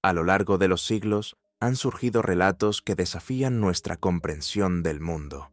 A lo largo de los siglos han surgido relatos que desafían nuestra comprensión del mundo.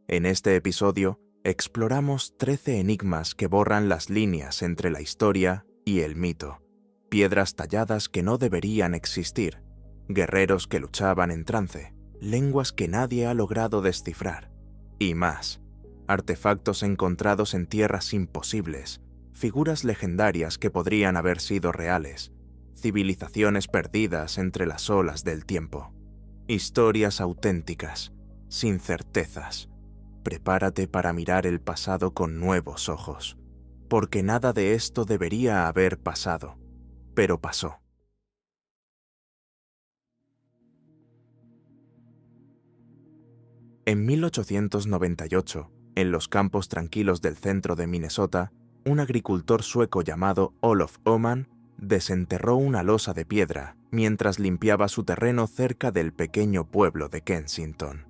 En este episodio exploramos 13 enigmas que borran las líneas entre la historia y el mito, piedras talladas que no deberían existir, guerreros que luchaban en trance, lenguas que nadie ha logrado descifrar, y más, artefactos encontrados en tierras imposibles, figuras legendarias que podrían haber sido reales, civilizaciones perdidas entre las olas del tiempo, historias auténticas, sin certezas. Prepárate para mirar el pasado con nuevos ojos, porque nada de esto debería haber pasado, pero pasó. En 1898, en los campos tranquilos del centro de Minnesota, un agricultor sueco llamado Olof Öhman desenterró una losa de piedra mientras limpiaba su terreno cerca del pequeño pueblo de Kensington.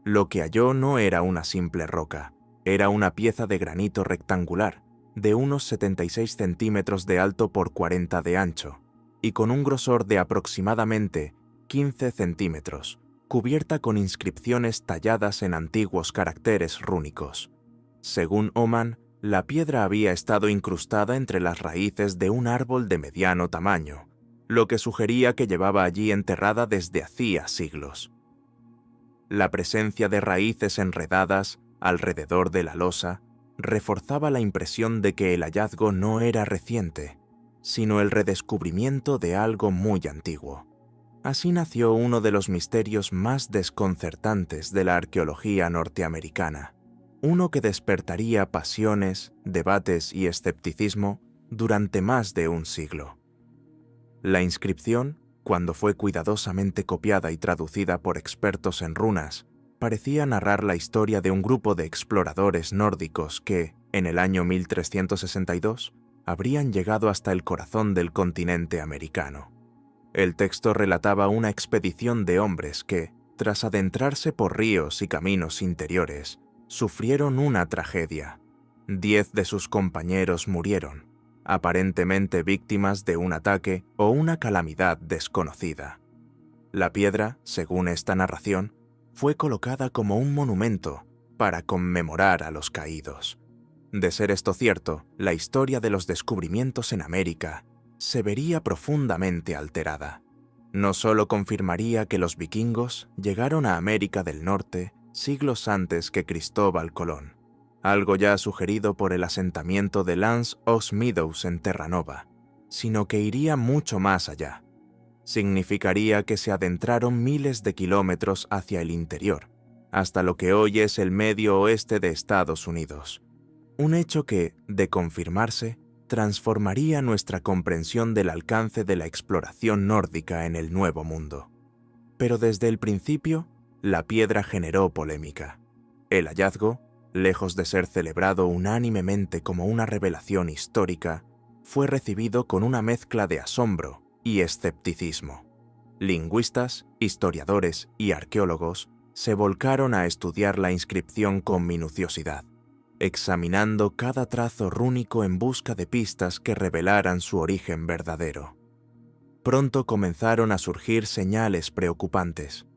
Lo que halló no era una simple roca, era una pieza de granito rectangular, de unos 76 centímetros de alto por 40 de ancho, y con un grosor de aproximadamente 15 centímetros, cubierta con inscripciones talladas en antiguos caracteres rúnicos. Según Öhman, la piedra había estado incrustada entre las raíces de un árbol de mediano tamaño, lo que sugería que llevaba allí enterrada desde hacía siglos. La presencia de raíces enredadas alrededor de la losa reforzaba la impresión de que el hallazgo no era reciente, sino el redescubrimiento de algo muy antiguo. Así nació uno de los misterios más desconcertantes de la arqueología norteamericana, uno que despertaría pasiones, debates y escepticismo durante más de un siglo. La inscripción, cuando fue cuidadosamente copiada y traducida por expertos en runas, parecía narrar la historia de un grupo de exploradores nórdicos que, en el año 1362, habrían llegado hasta el corazón del continente americano. El texto relataba una expedición de hombres que, tras adentrarse por ríos y caminos interiores, sufrieron una tragedia. 10 de sus compañeros murieron, aparentemente víctimas de un ataque o una calamidad desconocida. La piedra, según esta narración, fue colocada como un monumento para conmemorar a los caídos. De ser esto cierto, la historia de los descubrimientos en América se vería profundamente alterada. No solo confirmaría que los vikingos llegaron a América del Norte siglos antes que Cristóbal Colón, algo ya sugerido por el asentamiento de Lance Oaks Meadows en Terranova, sino que iría mucho más allá. Significaría que se adentraron miles de kilómetros hacia el interior, hasta lo que hoy es el medio oeste de Estados Unidos. Un hecho que, de confirmarse, transformaría nuestra comprensión del alcance de la exploración nórdica en el Nuevo Mundo. Pero desde el principio, la piedra generó polémica. El hallazgo, lejos de ser celebrado unánimemente como una revelación histórica, fue recibido con una mezcla de asombro y escepticismo. Lingüistas, historiadores y arqueólogos se volcaron a estudiar la inscripción con minuciosidad, examinando cada trazo rúnico en busca de pistas que revelaran su origen verdadero. Pronto comenzaron a surgir señales preocupantes.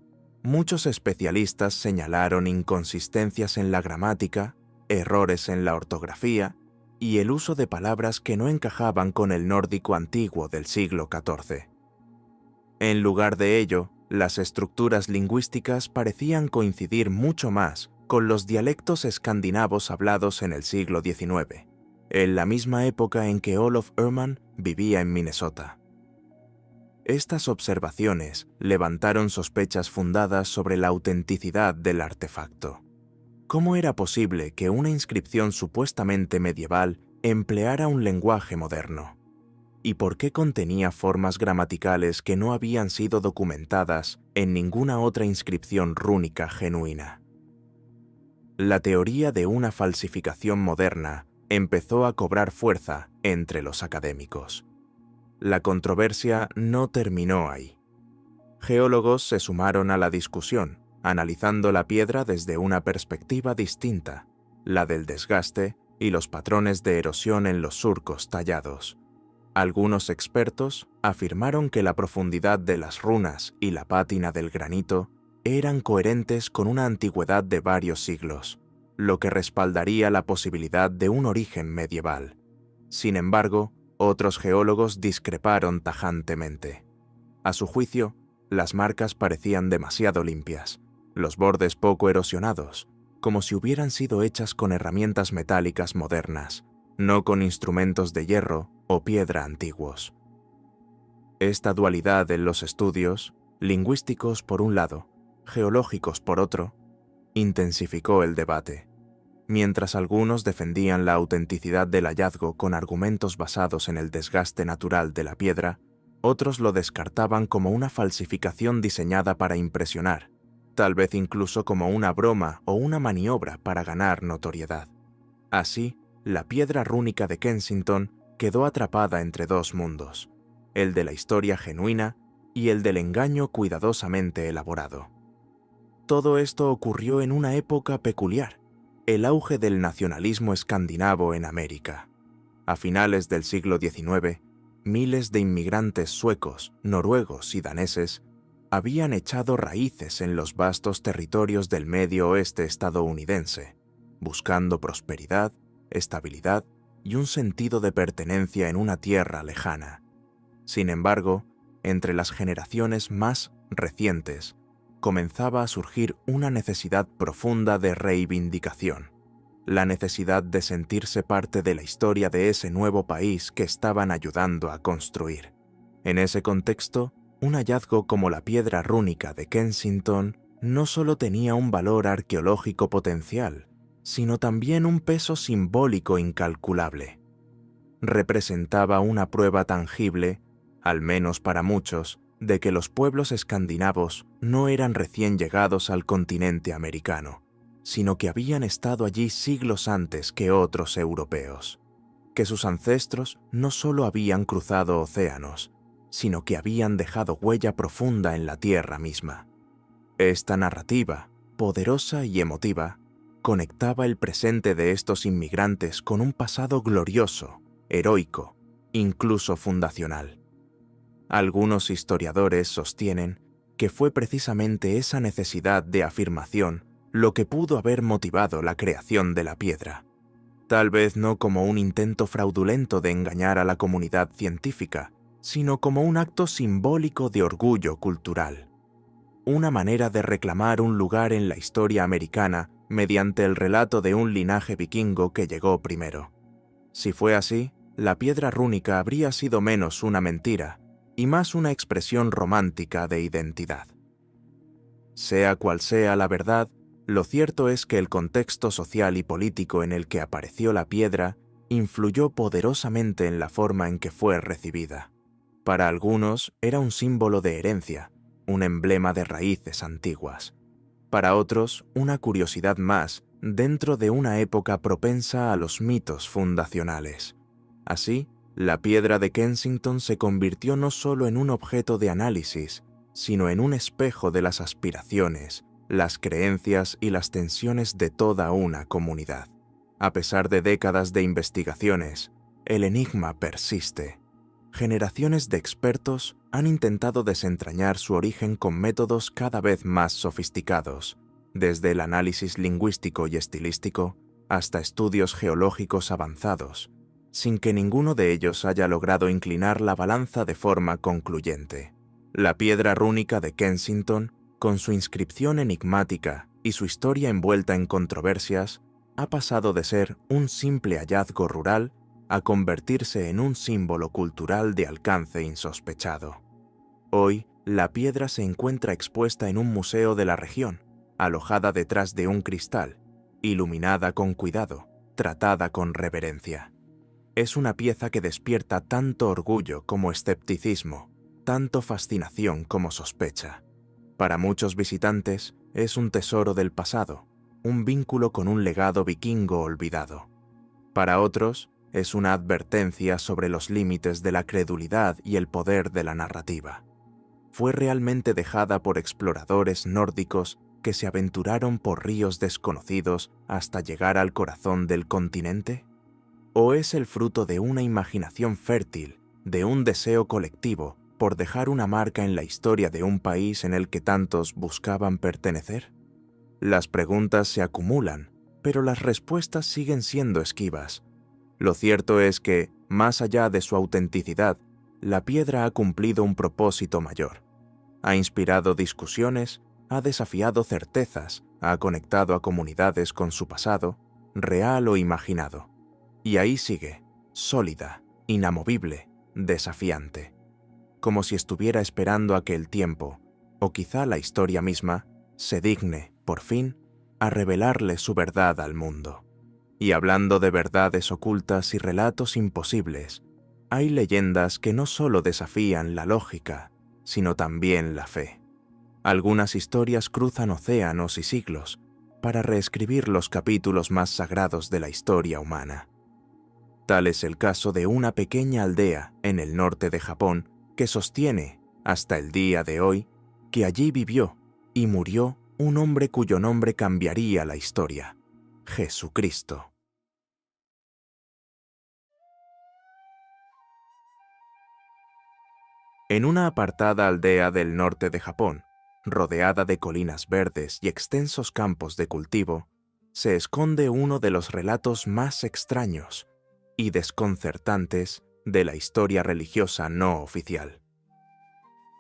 Muchos especialistas señalaron inconsistencias en la gramática, errores en la ortografía y el uso de palabras que no encajaban con el nórdico antiguo del siglo XIV. En lugar de ello, las estructuras lingüísticas parecían coincidir mucho más con los dialectos escandinavos hablados en el siglo XIX, en la misma época en que Olof Öhman vivía en Minnesota. Estas observaciones levantaron sospechas fundadas sobre la autenticidad del artefacto. ¿Cómo era posible que una inscripción supuestamente medieval empleara un lenguaje moderno? ¿Y por qué contenía formas gramaticales que no habían sido documentadas en ninguna otra inscripción rúnica genuina? La teoría de una falsificación moderna empezó a cobrar fuerza entre los académicos. La controversia no terminó ahí. Geólogos se sumaron a la discusión, analizando la piedra desde una perspectiva distinta, la del desgaste y los patrones de erosión en los surcos tallados. Algunos expertos afirmaron que la profundidad de las runas y la pátina del granito eran coherentes con una antigüedad de varios siglos, lo que respaldaría la posibilidad de un origen medieval. Sin embargo, otros geólogos discreparon tajantemente. A su juicio, las marcas parecían demasiado limpias, los bordes poco erosionados, como si hubieran sido hechas con herramientas metálicas modernas, no con instrumentos de hierro o piedra antiguos. Esta dualidad en los estudios, lingüísticos por un lado, geológicos por otro, intensificó el debate. Mientras algunos defendían la autenticidad del hallazgo con argumentos basados en el desgaste natural de la piedra, otros lo descartaban como una falsificación diseñada para impresionar, tal vez incluso como una broma o una maniobra para ganar notoriedad. Así, la piedra rúnica de Kensington quedó atrapada entre dos mundos, el de la historia genuina y el del engaño cuidadosamente elaborado. Todo esto ocurrió en una época peculiar, el auge del nacionalismo escandinavo en América. A finales del siglo XIX, miles de inmigrantes suecos, noruegos y daneses habían echado raíces en los vastos territorios del medio oeste estadounidense, buscando prosperidad, estabilidad y un sentido de pertenencia en una tierra lejana. Sin embargo, entre las generaciones más recientes, comenzaba a surgir una necesidad profunda de reivindicación, la necesidad de sentirse parte de la historia de ese nuevo país que estaban ayudando a construir. En ese contexto, un hallazgo como la piedra rúnica de Kensington no solo tenía un valor arqueológico potencial, sino también un peso simbólico incalculable. Representaba una prueba tangible, al menos para muchos, de que los pueblos escandinavos no eran recién llegados al continente americano, sino que habían estado allí siglos antes que otros europeos, que sus ancestros no solo habían cruzado océanos, sino que habían dejado huella profunda en la tierra misma. Esta narrativa, poderosa y emotiva, conectaba el presente de estos inmigrantes con un pasado glorioso, heroico, incluso fundacional. Algunos historiadores sostienen que fue precisamente esa necesidad de afirmación lo que pudo haber motivado la creación de la piedra, tal vez no como un intento fraudulento de engañar a la comunidad científica, sino como un acto simbólico de orgullo cultural, una manera de reclamar un lugar en la historia americana mediante el relato de un linaje vikingo que llegó primero. Si fue así, la piedra rúnica habría sido menos una mentira y más una expresión romántica de identidad. Sea cual sea la verdad, lo cierto es que el contexto social y político en el que apareció la piedra influyó poderosamente en la forma en que fue recibida. Para algunos era un símbolo de herencia, un emblema de raíces antiguas. Para otros, una curiosidad más dentro de una época propensa a los mitos fundacionales. Así, la piedra de Kensington se convirtió no solo en un objeto de análisis, sino en un espejo de las aspiraciones, las creencias y las tensiones de toda una comunidad. A pesar de décadas de investigaciones, el enigma persiste. Generaciones de expertos han intentado desentrañar su origen con métodos cada vez más sofisticados, desde el análisis lingüístico y estilístico hasta estudios geológicos avanzados, sin que ninguno de ellos haya logrado inclinar la balanza de forma concluyente. La piedra rúnica de Kensington, con su inscripción enigmática y su historia envuelta en controversias, ha pasado de ser un simple hallazgo rural a convertirse en un símbolo cultural de alcance insospechado. Hoy, la piedra se encuentra expuesta en un museo de la región, alojada detrás de un cristal, iluminada con cuidado, tratada con reverencia. Es una pieza que despierta tanto orgullo como escepticismo, tanto fascinación como sospecha. Para muchos visitantes, es un tesoro del pasado, un vínculo con un legado vikingo olvidado. Para otros, es una advertencia sobre los límites de la credulidad y el poder de la narrativa. ¿Fue realmente dejada por exploradores nórdicos que se aventuraron por ríos desconocidos hasta llegar al corazón del continente? ¿O es el fruto de una imaginación fértil de un deseo colectivo por dejar una marca en la historia de un país en el que tantos buscaban pertenecer? Las preguntas se acumulan, pero las respuestas siguen siendo esquivas. Lo cierto es que, más allá de su autenticidad, la piedra ha cumplido un propósito mayor. Ha inspirado discusiones, ha desafiado certezas, ha conectado a comunidades con su pasado, real o imaginado. Y ahí sigue, sólida, inamovible, desafiante. Como si estuviera esperando a que el tiempo, o quizá la historia misma, se digne, por fin, a revelarle su verdad al mundo. Y hablando de verdades ocultas y relatos imposibles, hay leyendas que no solo desafían la lógica, sino también la fe. Algunas historias cruzan océanos y siglos para reescribir los capítulos más sagrados de la historia humana. Tal es el caso de una pequeña aldea en el norte de Japón que sostiene, hasta el día de hoy, que allí vivió y murió un hombre cuyo nombre cambiaría la historia: Jesucristo. En una apartada aldea del norte de Japón, rodeada de colinas verdes y extensos campos de cultivo, se esconde uno de los relatos más extraños y desconcertantes de la historia religiosa no oficial.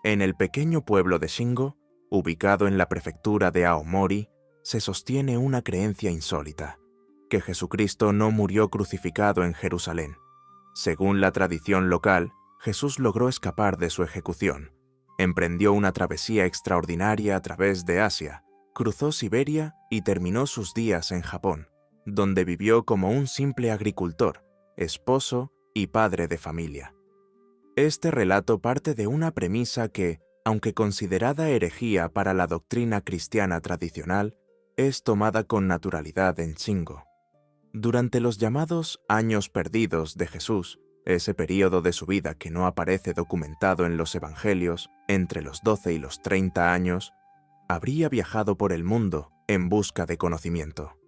En el pequeño pueblo de Shingo, ubicado en la prefectura de Aomori, se sostiene una creencia insólita: que Jesucristo no murió crucificado en Jerusalén. Según la tradición local, Jesús logró escapar de su ejecución. Emprendió una travesía extraordinaria a través de Asia, cruzó Siberia y terminó sus días en Japón, donde vivió como un simple agricultor, esposo y padre de familia. Este relato parte de una premisa que, aunque considerada herejía para la doctrina cristiana tradicional, es tomada con naturalidad en Shingo. Durante los llamados años perdidos de Jesús, ese período de su vida que no aparece documentado en los evangelios, entre los 12 y los 30 años, habría viajado por el mundo en busca de conocimiento.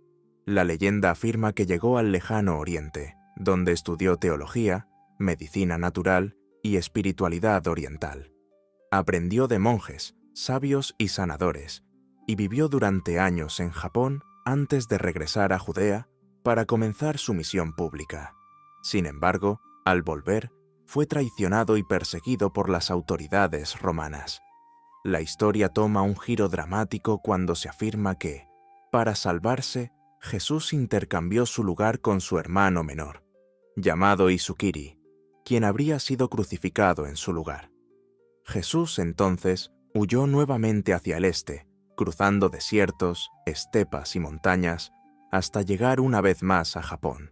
La leyenda afirma que llegó al lejano Oriente, donde estudió teología, medicina natural y espiritualidad oriental. Aprendió de monjes, sabios y sanadores, y vivió durante años en Japón antes de regresar a Judea para comenzar su misión pública. Sin embargo, al volver, fue traicionado y perseguido por las autoridades romanas. La historia toma un giro dramático cuando se afirma que, para salvarse, Jesús intercambió su lugar con su hermano menor, llamado Isukiri, quien habría sido crucificado en su lugar. Jesús, entonces, huyó nuevamente hacia el este, cruzando desiertos, estepas y montañas, hasta llegar una vez más a Japón.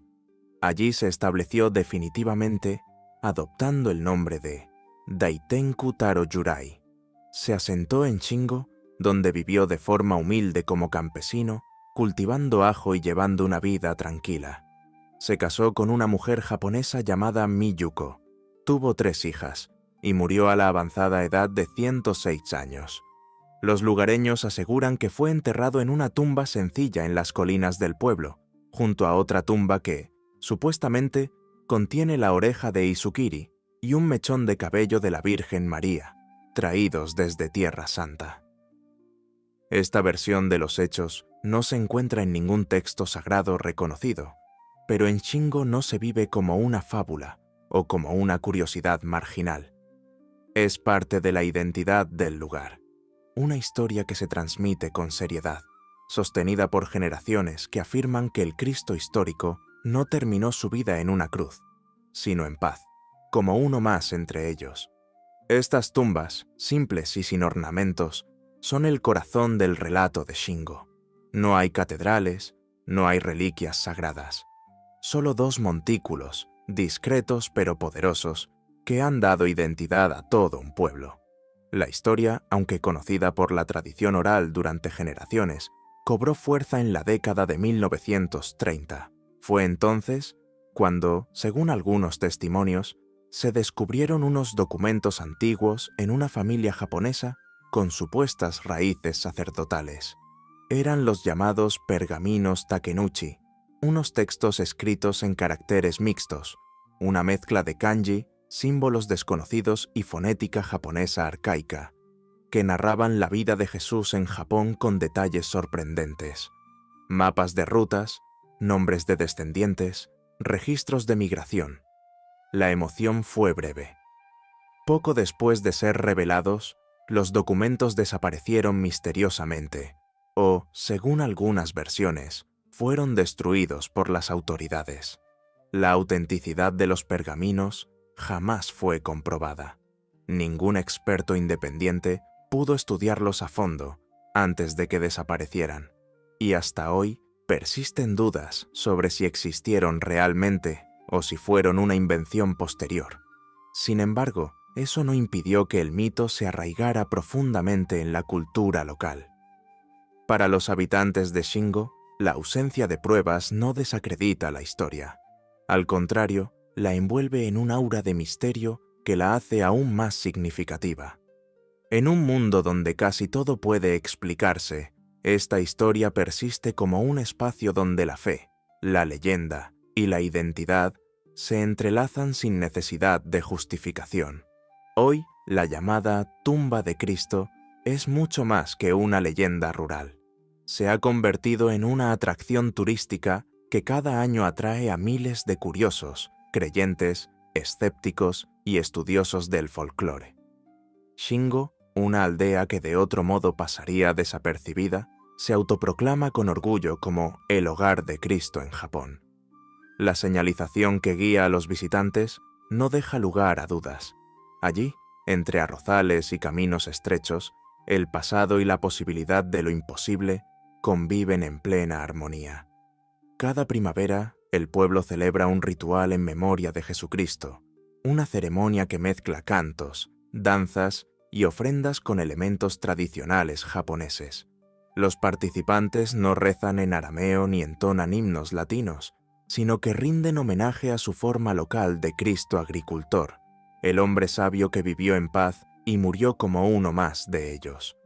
Allí se estableció definitivamente, adoptando el nombre de Daitenku Taro Yurai. Se asentó en Shingo, donde vivió de forma humilde como campesino, cultivando ajo y llevando una vida tranquila. Se casó con una mujer japonesa llamada Miyuko, tuvo 3 hijas, y murió a la avanzada edad de 106 años. Los lugareños aseguran que fue enterrado en una tumba sencilla en las colinas del pueblo, junto a otra tumba que, supuestamente, contiene la oreja de Isukiri y un mechón de cabello de la Virgen María, traídos desde Tierra Santa. Esta versión de los hechos no se encuentra en ningún texto sagrado reconocido, pero en Shingo no se vive como una fábula o como una curiosidad marginal. Es parte de la identidad del lugar, una historia que se transmite con seriedad, sostenida por generaciones que afirman que el Cristo histórico no terminó su vida en una cruz, sino en paz, como uno más entre ellos. Estas tumbas, simples y sin ornamentos, son el corazón del relato de Shingo. No hay catedrales, no hay reliquias sagradas. Solo 2 montículos, discretos pero poderosos, que han dado identidad a todo un pueblo. La historia, aunque conocida por la tradición oral durante generaciones, cobró fuerza en la década de 1930. Fue entonces cuando, según algunos testimonios, se descubrieron unos documentos antiguos en una familia japonesa con supuestas raíces sacerdotales. Eran los llamados pergaminos takenuchi, unos textos escritos en caracteres mixtos, una mezcla de kanji, símbolos desconocidos y fonética japonesa arcaica, que narraban la vida de Jesús en Japón con detalles sorprendentes. Mapas de rutas, nombres de descendientes, registros de migración. La emoción fue breve. Poco después de ser revelados, los documentos desaparecieron misteriosamente, o, según algunas versiones, fueron destruidos por las autoridades. La autenticidad de los pergaminos jamás fue comprobada. Ningún experto independiente pudo estudiarlos a fondo antes de que desaparecieran, y hasta hoy persisten dudas sobre si existieron realmente o si fueron una invención posterior. Sin embargo, eso no impidió que el mito se arraigara profundamente en la cultura local. Para los habitantes de Shingo, la ausencia de pruebas no desacredita la historia. Al contrario, la envuelve en un aura de misterio que la hace aún más significativa. En un mundo donde casi todo puede explicarse, esta historia persiste como un espacio donde la fe, la leyenda y la identidad se entrelazan sin necesidad de justificación. Hoy, la llamada Tumba de Cristo es mucho más que una leyenda rural. Se ha convertido en una atracción turística que cada año atrae a miles de curiosos, creyentes, escépticos y estudiosos del folclore. Shingo, una aldea que de otro modo pasaría desapercibida, se autoproclama con orgullo como el hogar de Cristo en Japón. La señalización que guía a los visitantes no deja lugar a dudas. Allí, entre arrozales y caminos estrechos, el pasado y la posibilidad de lo imposible conviven en plena armonía. Cada primavera, el pueblo celebra un ritual en memoria de Jesucristo, una ceremonia que mezcla cantos, danzas y ofrendas con elementos tradicionales japoneses. Los participantes no rezan en arameo ni entonan himnos latinos, sino que rinden homenaje a su forma local de Cristo agricultor, el hombre sabio que vivió en paz y murió como uno más de ellos.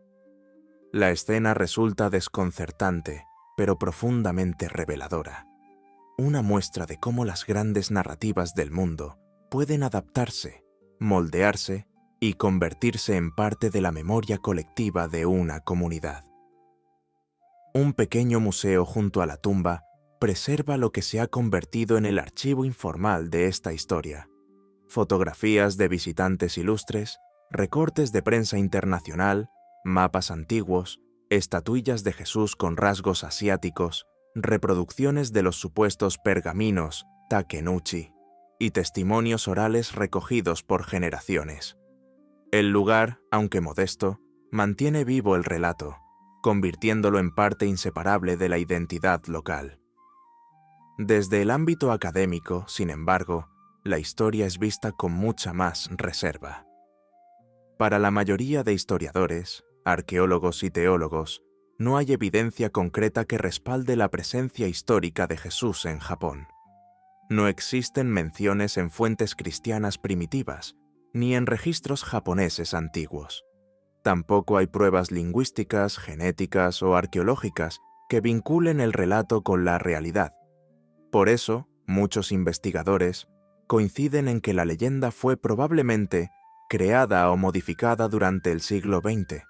La escena resulta desconcertante, pero profundamente reveladora. Una muestra de cómo las grandes narrativas del mundo pueden adaptarse, moldearse y convertirse en parte de la memoria colectiva de una comunidad. Un pequeño museo junto a la tumba preserva lo que se ha convertido en el archivo informal de esta historia. Fotografías de visitantes ilustres, recortes de prensa internacional, mapas antiguos, estatuillas de Jesús con rasgos asiáticos, reproducciones de los supuestos pergaminos takenuchi y testimonios orales recogidos por generaciones. El lugar, aunque modesto, mantiene vivo el relato, convirtiéndolo en parte inseparable de la identidad local. Desde el ámbito académico, sin embargo, la historia es vista con mucha más reserva. Para la mayoría de historiadores, arqueólogos y teólogos, no hay evidencia concreta que respalde la presencia histórica de Jesús en Japón. No existen menciones en fuentes cristianas primitivas, ni en registros japoneses antiguos. Tampoco hay pruebas lingüísticas, genéticas o arqueológicas que vinculen el relato con la realidad. Por eso, muchos investigadores coinciden en que la leyenda fue probablemente creada o modificada durante el siglo XX,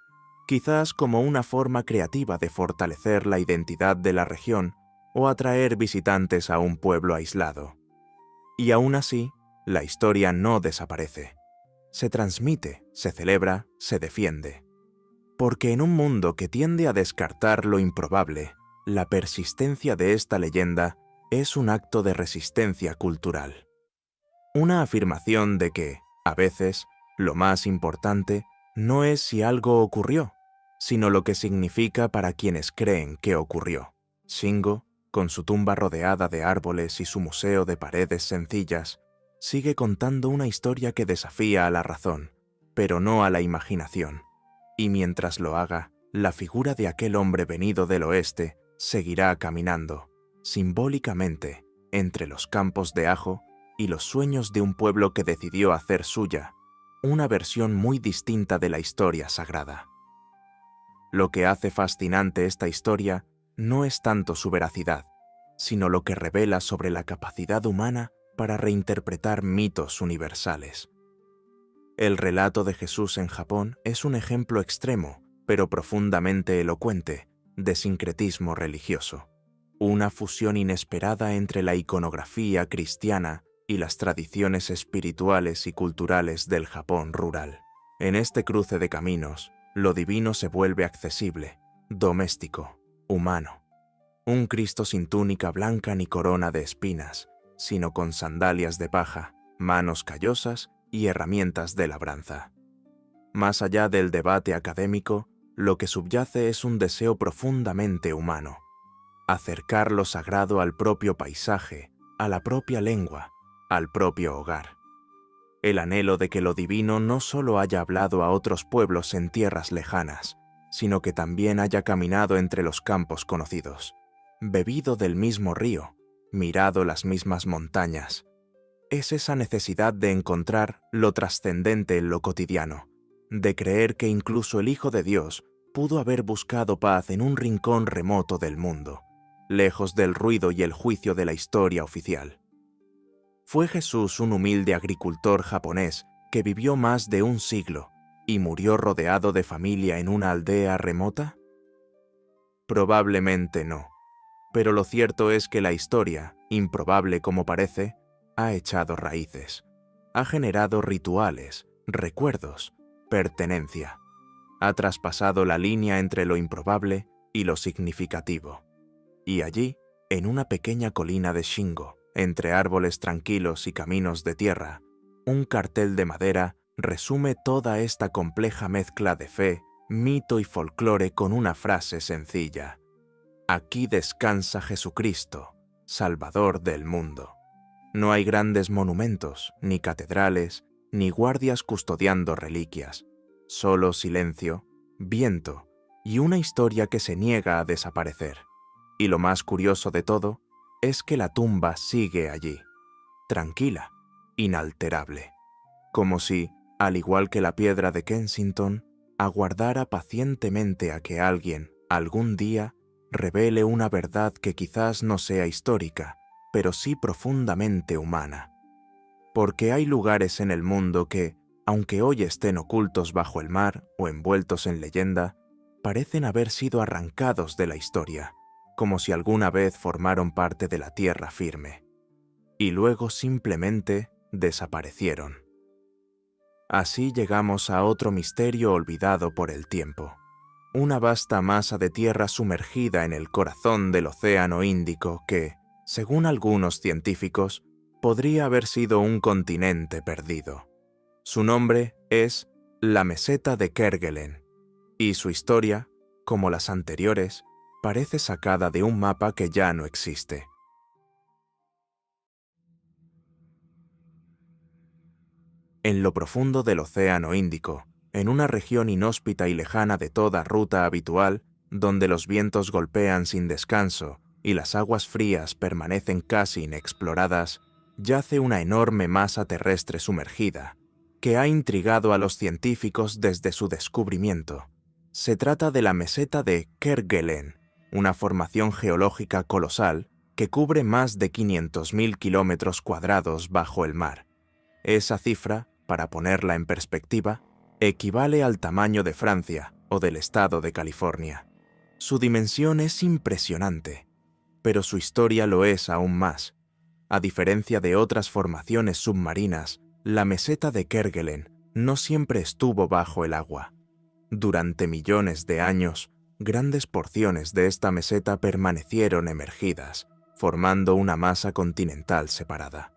quizás como una forma creativa de fortalecer la identidad de la región o atraer visitantes a un pueblo aislado. Y aún así, la historia no desaparece. Se transmite, se celebra, se defiende. Porque en un mundo que tiende a descartar lo improbable, la persistencia de esta leyenda es un acto de resistencia cultural. Una afirmación de que, a veces, lo más importante no es si algo ocurrió, sino lo que significa para quienes creen que ocurrió. Shingo, con su tumba rodeada de árboles y su museo de paredes sencillas, sigue contando una historia que desafía a la razón, pero no a la imaginación. Y mientras lo haga, la figura de aquel hombre venido del oeste seguirá caminando, simbólicamente, entre los campos de ajo y los sueños de un pueblo que decidió hacer suya una versión muy distinta de la historia sagrada. Lo que hace fascinante esta historia no es tanto su veracidad, sino lo que revela sobre la capacidad humana para reinterpretar mitos universales. El relato de Jesús en Japón es un ejemplo extremo, pero profundamente elocuente, de sincretismo religioso. Una fusión inesperada entre la iconografía cristiana y las tradiciones espirituales y culturales del Japón rural. En este cruce de caminos, lo divino se vuelve accesible, doméstico, humano. Un Cristo sin túnica blanca ni corona de espinas, sino con sandalias de paja, manos callosas y herramientas de labranza. Más allá del debate académico, lo que subyace es un deseo profundamente humano: acercar lo sagrado al propio paisaje, a la propia lengua, al propio hogar. El anhelo de que lo divino no solo haya hablado a otros pueblos en tierras lejanas, sino que también haya caminado entre los campos conocidos, bebido del mismo río, mirado las mismas montañas. Es esa necesidad de encontrar lo trascendente en lo cotidiano, de creer que incluso el Hijo de Dios pudo haber buscado paz en un rincón remoto del mundo, lejos del ruido y el juicio de la historia oficial. ¿Fue Jesús un humilde agricultor japonés que vivió más de un siglo y murió rodeado de familia en una aldea remota? Probablemente no, pero lo cierto es que la historia, improbable como parece, ha echado raíces, ha generado rituales, recuerdos, pertenencia, ha traspasado la línea entre lo improbable y lo significativo. Y allí, en una pequeña colina de Shingo, entre árboles tranquilos y caminos de tierra, un cartel de madera resume toda esta compleja mezcla de fe, mito y folclore con una frase sencilla: aquí descansa Jesucristo, Salvador del mundo. No hay grandes monumentos, ni catedrales, ni guardias custodiando reliquias, solo silencio, viento y una historia que se niega a desaparecer. Y lo más curioso de todo es que la tumba sigue allí, tranquila, inalterable, como si, al igual que la piedra de Kensington, aguardara pacientemente a que alguien, algún día, revele una verdad que quizás no sea histórica, pero sí profundamente humana. Porque hay lugares en el mundo que, aunque hoy estén ocultos bajo el mar o envueltos en leyenda, parecen haber sido arrancados de la historia, como si alguna vez formaron parte de la tierra firme, y luego simplemente desaparecieron. Así llegamos a otro misterio olvidado por el tiempo: una vasta masa de tierra sumergida en el corazón del Océano Índico que, según algunos científicos, podría haber sido un continente perdido. Su nombre es la meseta de Kerguelen, y su historia, como las anteriores, parece sacada de un mapa que ya no existe. En lo profundo del Océano Índico, en una región inhóspita y lejana de toda ruta habitual, donde los vientos golpean sin descanso y las aguas frías permanecen casi inexploradas, yace una enorme masa terrestre sumergida, que ha intrigado a los científicos desde su descubrimiento. Se trata de la meseta de Kerguelen, una formación geológica colosal que cubre más de 500.000 kilómetros cuadrados bajo el mar. Esa cifra, para ponerla en perspectiva, equivale al tamaño de Francia o del estado de California. Su dimensión es impresionante, pero su historia lo es aún más. A diferencia de otras formaciones submarinas, la meseta de Kerguelen no siempre estuvo bajo el agua. Durante millones de años, grandes porciones de esta meseta permanecieron emergidas, formando una masa continental separada.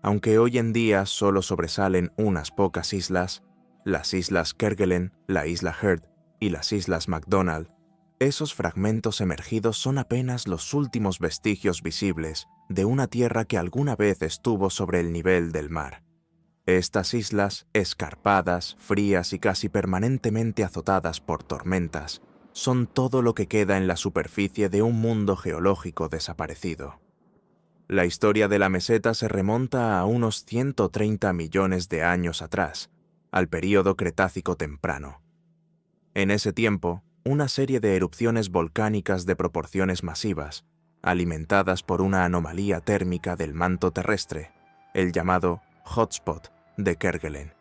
Aunque hoy en día solo sobresalen unas pocas islas, las islas Kerguelen, la isla Heard y las islas McDonald, esos fragmentos emergidos son apenas los últimos vestigios visibles de una tierra que alguna vez estuvo sobre el nivel del mar. Estas islas, escarpadas, frías y casi permanentemente azotadas por tormentas, son todo lo que queda en la superficie de un mundo geológico desaparecido. La historia de la meseta se remonta a unos 130 millones de años atrás, al período Cretácico temprano. En ese tiempo, una serie de erupciones volcánicas de proporciones masivas, alimentadas por una anomalía térmica del manto terrestre, el llamado hotspot de Kerguelen.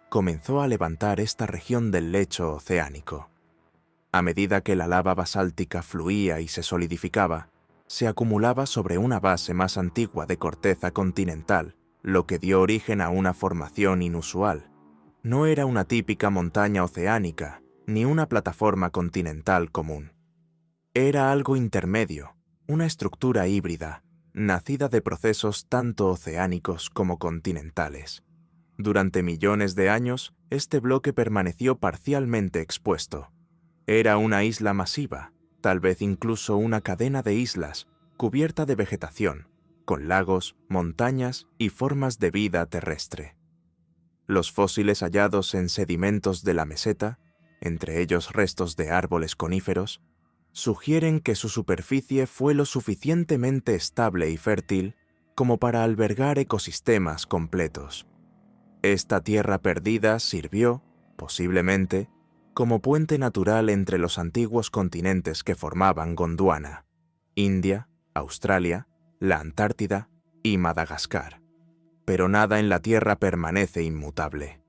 Comenzó a levantar esta región del lecho oceánico. A medida que la lava basáltica fluía y se solidificaba, se acumulaba sobre una base más antigua de corteza continental, lo que dio origen a una formación inusual. No era una típica montaña oceánica, ni una plataforma continental común. Era algo intermedio, una estructura híbrida, nacida de procesos tanto oceánicos como continentales. Durante millones de años, este bloque permaneció parcialmente expuesto. Era una isla masiva, tal vez incluso una cadena de islas, cubierta de vegetación, con lagos, montañas y formas de vida terrestre. Los fósiles hallados en sedimentos de la meseta, entre ellos restos de árboles coníferos, sugieren que su superficie fue lo suficientemente estable y fértil como para albergar ecosistemas completos. Esta tierra perdida sirvió, posiblemente, como puente natural entre los antiguos continentes que formaban Gondwana, India, Australia, la Antártida y Madagascar. Pero nada en la Tierra permanece inmutable.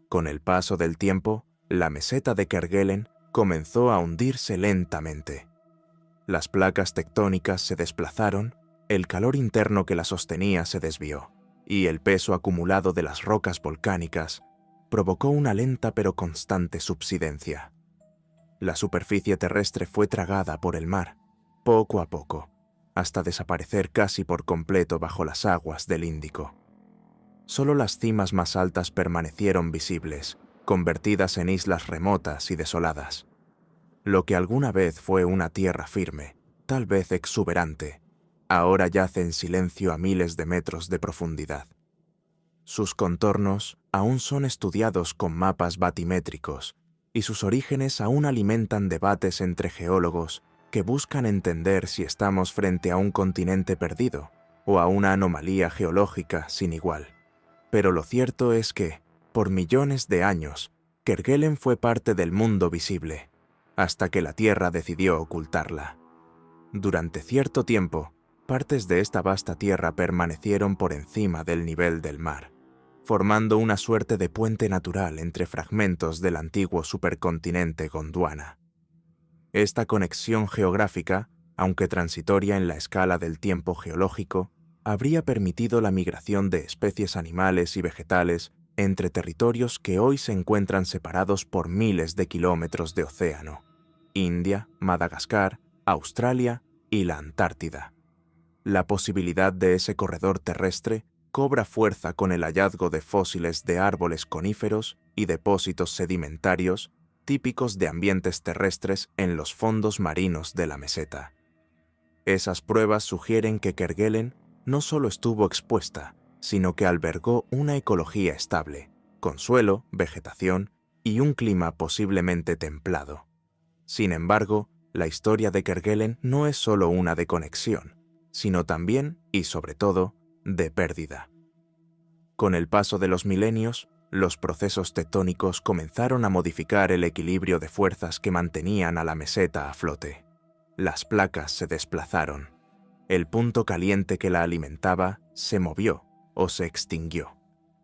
Con el paso del tiempo, la meseta de Kerguelen comenzó a hundirse lentamente. Las placas tectónicas se desplazaron, el calor interno que la sostenía se desvió, y el peso acumulado de las rocas volcánicas provocó una lenta pero constante subsidencia. La superficie terrestre fue tragada por el mar, poco a poco, hasta desaparecer casi por completo bajo las aguas del Índico. Solo las cimas más altas permanecieron visibles, convertidas en islas remotas y desoladas. Lo que alguna vez fue una tierra firme, tal vez exuberante, ahora yace en silencio a miles de metros de profundidad. Sus contornos aún son estudiados con mapas batimétricos y sus orígenes aún alimentan debates entre geólogos que buscan entender si estamos frente a un continente perdido o a una anomalía geológica sin igual. Pero lo cierto es que, por millones de años, Kerguelen fue parte del mundo visible, hasta que la Tierra decidió ocultarla. Durante cierto tiempo, partes de esta vasta tierra permanecieron por encima del nivel del mar, formando una suerte de puente natural entre fragmentos del antiguo supercontinente Gondwana. Esta conexión geográfica, aunque transitoria en la escala del tiempo geológico, habría permitido la migración de especies animales y vegetales entre territorios que hoy se encuentran separados por miles de kilómetros de océano: India, Madagascar, Australia y la Antártida. La posibilidad de ese corredor terrestre cobra fuerza con el hallazgo de fósiles de árboles coníferos y depósitos sedimentarios típicos de ambientes terrestres en los fondos marinos de la meseta. Esas pruebas sugieren que Kerguelen no solo estuvo expuesta, sino que albergó una ecología estable, con suelo, vegetación y un clima posiblemente templado. Sin embargo, la historia de Kerguelen no es solo una de conexión, sino también, y sobre todo, de pérdida. Con el paso de los milenios, los procesos tectónicos comenzaron a modificar el equilibrio de fuerzas que mantenían a la meseta a flote. Las placas se desplazaron. El punto caliente que la alimentaba se movió o se extinguió.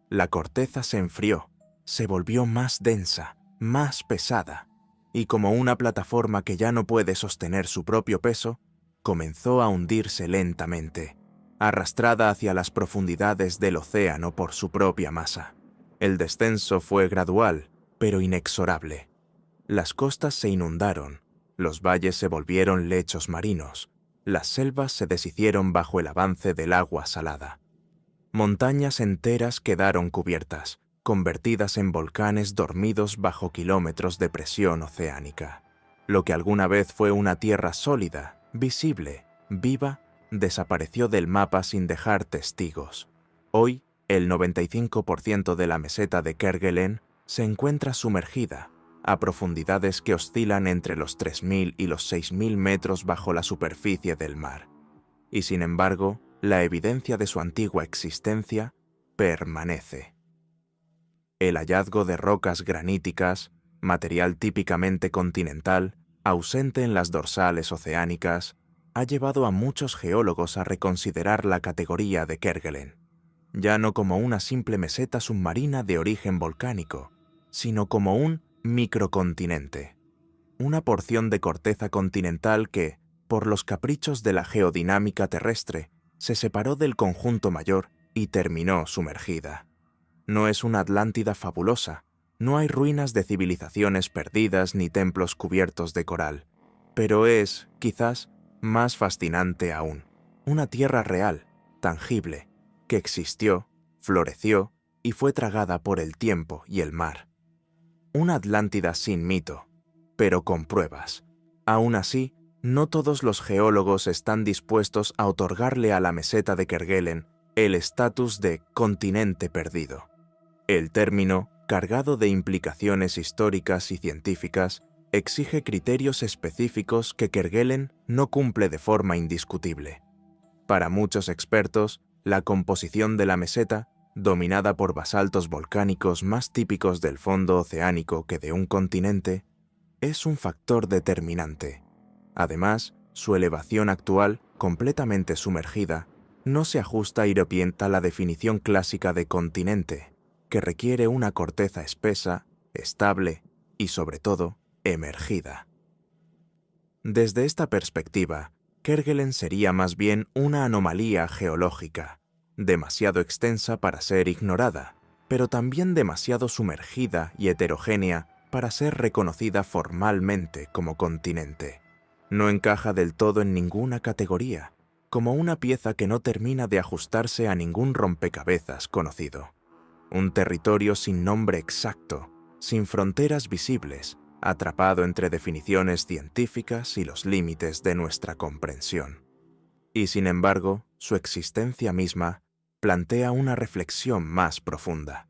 La corteza se enfrió, se volvió más densa, más pesada, y como una plataforma que ya no puede sostener su propio peso, comenzó a hundirse lentamente, arrastrada hacia las profundidades del océano por su propia masa. El descenso fue gradual, pero inexorable. Las costas se inundaron, los valles se volvieron lechos marinos, las selvas se deshicieron bajo el avance del agua salada. Montañas enteras quedaron cubiertas, convertidas en volcanes dormidos bajo kilómetros de presión oceánica. Lo que alguna vez fue una tierra sólida, visible, viva, desapareció del mapa sin dejar testigos. Hoy, el 95% de la meseta de Kerguelen se encuentra sumergida, a profundidades que oscilan entre los 3.000 y los 6.000 metros bajo la superficie del mar. Y sin embargo, la evidencia de su antigua existencia permanece. El hallazgo de rocas graníticas, material típicamente continental, ausente en las dorsales oceánicas, ha llevado a muchos geólogos a reconsiderar la categoría de Kerguelen. ya no como una simple meseta submarina de origen volcánico, sino como un microcontinente, una porción de corteza continental que, por los caprichos de la geodinámica terrestre, se separó del conjunto mayor y terminó sumergida. No es una Atlántida fabulosa, no hay ruinas de civilizaciones perdidas ni templos cubiertos de coral, pero es, quizás, más fascinante aún, una tierra real, tangible, que existió, floreció y fue tragada por el tiempo y el mar. Una Atlántida sin mito, pero con pruebas. Aún así, no todos los geólogos están dispuestos a otorgarle a la meseta de Kerguelen el estatus de continente perdido. El término, cargado de implicaciones históricas y científicas, exige criterios específicos que Kerguelen no cumple de forma indiscutible. Para muchos expertos, la composición de la meseta, dominada por basaltos volcánicos más típicos del fondo oceánico que de un continente, es un factor determinante. Además, su elevación actual, completamente sumergida, no se ajusta y orienta la definición clásica de continente, que requiere una corteza espesa, estable y, sobre todo, emergida. Desde esta perspectiva, Kerguelen sería más bien una anomalía geológica, demasiado extensa para ser ignorada, pero también demasiado sumergida y heterogénea para ser reconocida formalmente como continente. No encaja del todo en ninguna categoría, como una pieza que no termina de ajustarse a ningún rompecabezas conocido. Un territorio sin nombre exacto, sin fronteras visibles, atrapado entre definiciones científicas y los límites de nuestra comprensión. Y sin embargo, su existencia misma plantea una reflexión más profunda.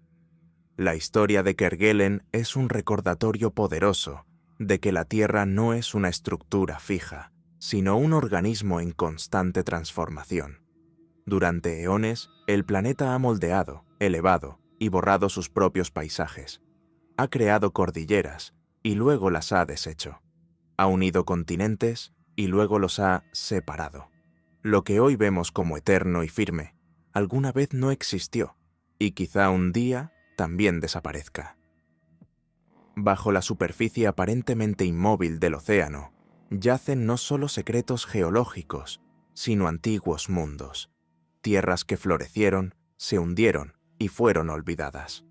La historia de Kerguelen es un recordatorio poderoso de que la Tierra no es una estructura fija, sino un organismo en constante transformación. Durante eones, el planeta ha moldeado, elevado y borrado sus propios paisajes. Ha creado cordilleras y luego las ha deshecho. Ha unido continentes y luego los ha separado. Lo que hoy vemos como eterno y firme, alguna vez no existió y quizá un día también desaparezca. Bajo la superficie aparentemente inmóvil del océano, yacen no solo secretos geológicos, sino antiguos mundos, tierras que florecieron, se hundieron y fueron olvidadas.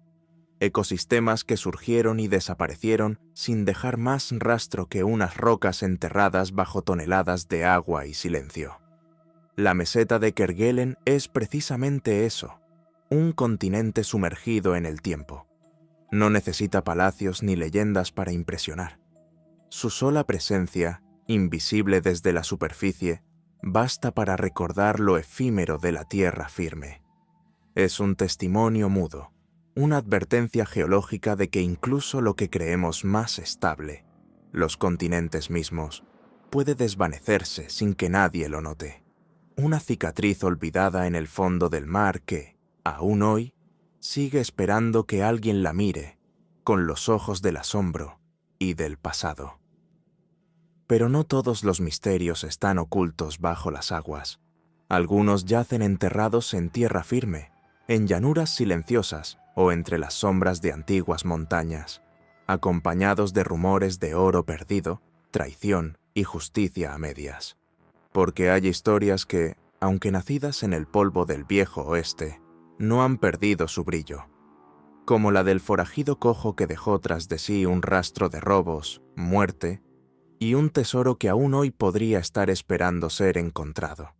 Ecosistemas que surgieron y desaparecieron sin dejar más rastro que unas rocas enterradas bajo toneladas de agua y silencio. La meseta de Kerguelen es precisamente eso, un continente sumergido en el tiempo. No necesita palacios ni leyendas para impresionar. Su sola presencia, invisible desde la superficie, basta para recordar lo efímero de la tierra firme. Es un testimonio mudo, una advertencia geológica de que incluso lo que creemos más estable, los continentes mismos, puede desvanecerse sin que nadie lo note. Una cicatriz olvidada en el fondo del mar que, aún hoy, sigue esperando que alguien la mire con los ojos del asombro y del pasado. Pero no todos los misterios están ocultos bajo las aguas. Algunos yacen enterrados en tierra firme, en llanuras silenciosas o entre las sombras de antiguas montañas, acompañados de rumores de oro perdido, traición y justicia a medias. Porque hay historias que, aunque nacidas en el polvo del viejo oeste, no han perdido su brillo, como la del forajido cojo que dejó tras de sí un rastro de robos, muerte y un tesoro que aún hoy podría estar esperando ser encontrado.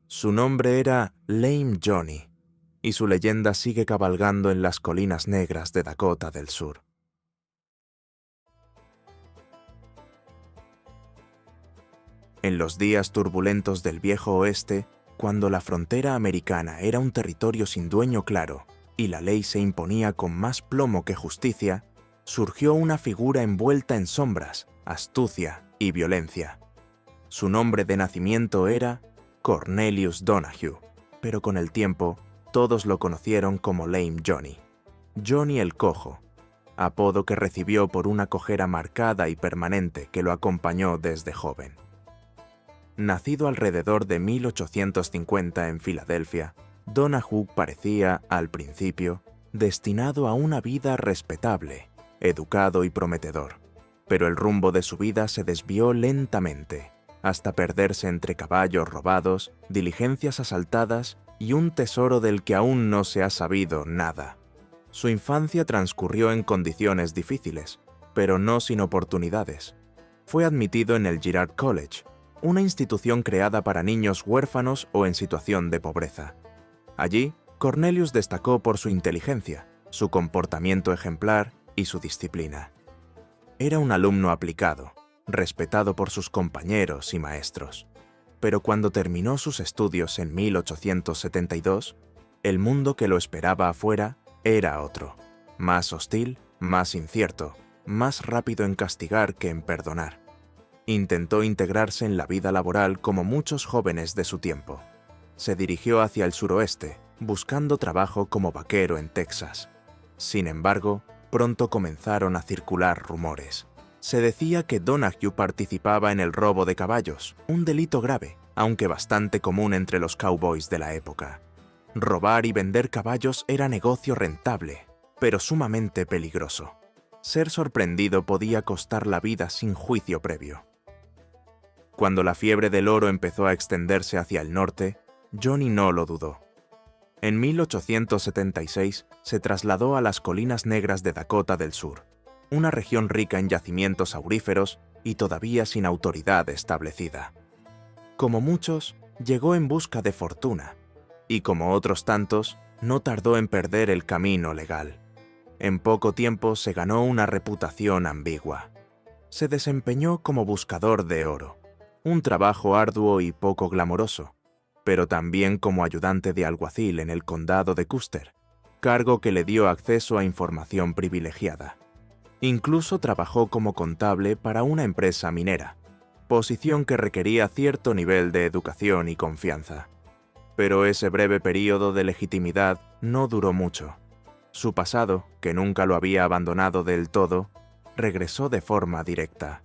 Su nombre era Lame Johnny, y su leyenda sigue cabalgando en las colinas negras de Dakota del Sur. En los días turbulentos del viejo oeste, cuando la frontera americana era un territorio sin dueño claro y la ley se imponía con más plomo que justicia, surgió una figura envuelta en sombras, astucia y violencia. Su nombre de nacimiento era Cornelius Donahue, pero con el tiempo todos lo conocieron como Lame Johnny, Johnny el Cojo, apodo que recibió por una cojera marcada y permanente que lo acompañó desde joven. Nacido alrededor de 1850 en Filadelfia, Donahue parecía, al principio, destinado a una vida respetable, educado y prometedor, pero el rumbo de su vida se desvió lentamente, hasta perderse entre caballos robados, diligencias asaltadas y un tesoro del que aún no se ha sabido nada. Su infancia transcurrió en condiciones difíciles, pero no sin oportunidades. Fue admitido en el Girard College, una institución creada para niños huérfanos o en situación de pobreza. Allí, Cornelius destacó por su inteligencia, su comportamiento ejemplar y su disciplina. Era un alumno aplicado, respetado por sus compañeros y maestros. Pero cuando terminó sus estudios en 1872, el mundo que lo esperaba afuera era otro, más hostil, más incierto, más rápido en castigar que en perdonar. Intentó integrarse en la vida laboral como muchos jóvenes de su tiempo. Se dirigió hacia el suroeste, buscando trabajo como vaquero en Texas. Sin embargo, pronto comenzaron a circular rumores. Se decía que Donahue participaba en el robo de caballos, un delito grave, aunque bastante común entre los cowboys de la época. Robar y vender caballos era negocio rentable, pero sumamente peligroso. Ser sorprendido podía costar la vida sin juicio previo. Cuando la fiebre del oro empezó a extenderse hacia el norte, Johnny no lo dudó. En 1876 se trasladó a las Colinas Negras de Dakota del Sur, una región rica en yacimientos auríferos y todavía sin autoridad establecida. Como muchos, llegó en busca de fortuna, y como otros tantos, no tardó en perder el camino legal. En poco tiempo se ganó una reputación ambigua. Se desempeñó como buscador de oro, un trabajo arduo y poco glamoroso, pero también como ayudante de alguacil en el condado de Custer, cargo que le dio acceso a información privilegiada. Incluso trabajó como contable para una empresa minera, posición que requería cierto nivel de educación y confianza. Pero ese breve período de legitimidad no duró mucho. Su pasado, que nunca lo había abandonado del todo, regresó de forma directa.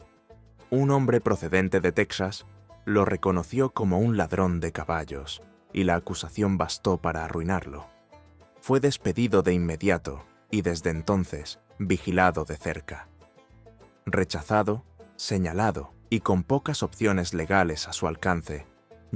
Un hombre procedente de Texas lo reconoció como un ladrón de caballos, y la acusación bastó para arruinarlo. Fue despedido de inmediato y desde entonces vigilado de cerca. Rechazado, señalado y con pocas opciones legales a su alcance,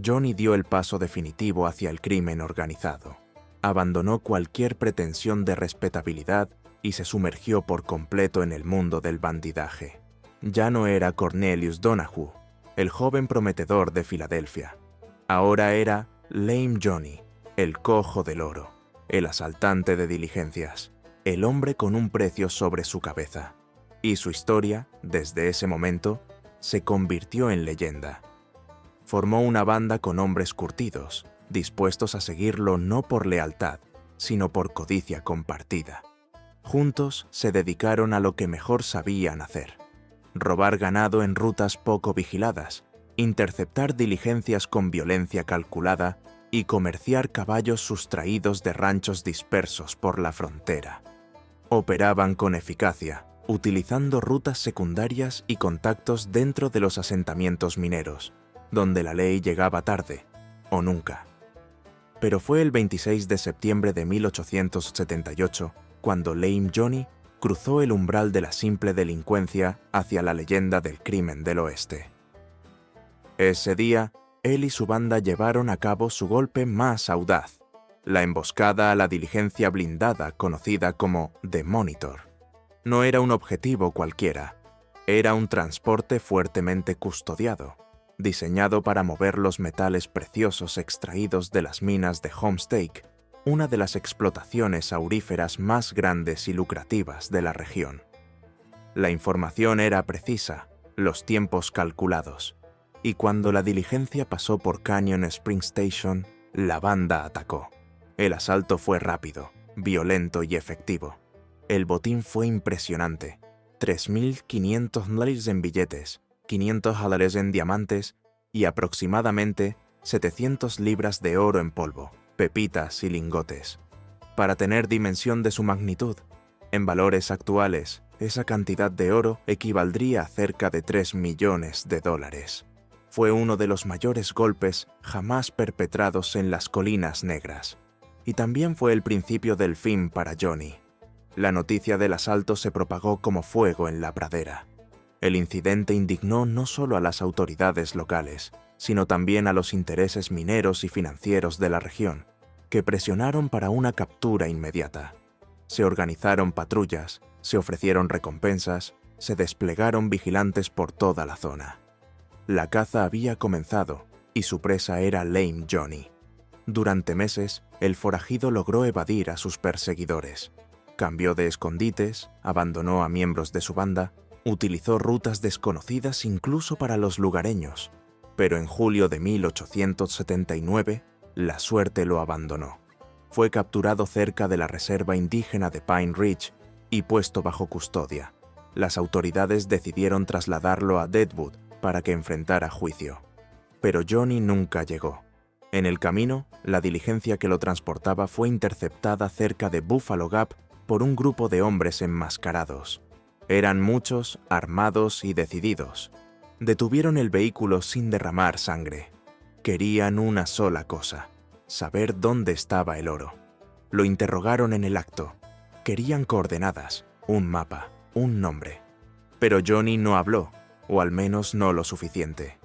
Johnny dio el paso definitivo hacia el crimen organizado. Abandonó cualquier pretensión de respetabilidad y se sumergió por completo en el mundo del bandidaje. Ya no era Cornelius Donahue, el joven prometedor de Filadelfia. Ahora era Lame Johnny, el cojo del oro, el asaltante de diligencias, el hombre con un precio sobre su cabeza. Y su historia, desde ese momento, se convirtió en leyenda. Formó una banda con hombres curtidos, dispuestos a seguirlo no por lealtad, sino por codicia compartida. Juntos se dedicaron a lo que mejor sabían hacer: robar ganado en rutas poco vigiladas, interceptar diligencias con violencia calculada y comerciar caballos sustraídos de ranchos dispersos por la frontera. Operaban con eficacia, utilizando rutas secundarias y contactos dentro de los asentamientos mineros, donde la ley llegaba tarde o nunca. Pero fue el 26 de septiembre de 1878 cuando Lame Johnny cruzó el umbral de la simple delincuencia hacia la leyenda del crimen del oeste. Ese día, él y su banda llevaron a cabo su golpe más audaz, la emboscada a la diligencia blindada conocida como The Monitor. No era un objetivo cualquiera, era un transporte fuertemente custodiado, diseñado para mover los metales preciosos extraídos de las minas de Homestake, una de las explotaciones auríferas más grandes y lucrativas de la región. La información era precisa, los tiempos calculados, y cuando la diligencia pasó por Canyon Spring Station, la banda atacó. El asalto fue rápido, violento y efectivo. El botín fue impresionante: 3.500 dólares en billetes, 500 dólares en diamantes y aproximadamente 700 libras de oro en polvo, pepitas y lingotes. Para tener dimensión de su magnitud, en valores actuales, esa cantidad de oro equivaldría a cerca de 3 millones de dólares. Fue uno de los mayores golpes jamás perpetrados en las Colinas Negras. y también fue el principio del fin para Johnny. La noticia del asalto se propagó como fuego en la pradera. El incidente indignó no solo a las autoridades locales, sino también a los intereses mineros y financieros de la región, que presionaron para una captura inmediata. Se organizaron patrullas, se ofrecieron recompensas, se desplegaron vigilantes por toda la zona. La caza había comenzado y su presa era Lame Johnny. Durante meses, el forajido logró evadir a sus perseguidores. Cambió de escondites, abandonó a miembros de su banda, utilizó rutas desconocidas incluso para los lugareños, pero en julio de 1879, la suerte lo abandonó. Fue capturado cerca de la reserva indígena de Pine Ridge y puesto bajo custodia. Las autoridades decidieron trasladarlo a Deadwood para que enfrentara juicio. Pero Johnny nunca llegó. En el camino, la diligencia que lo transportaba fue interceptada cerca de Buffalo Gap por un grupo de hombres enmascarados. Eran muchos, armados y decididos. Detuvieron el vehículo sin derramar sangre. Querían una sola cosa: saber dónde estaba el oro. Lo interrogaron en el acto. Querían coordenadas, un mapa, un nombre. Pero Johnny no habló, o al menos no lo suficiente.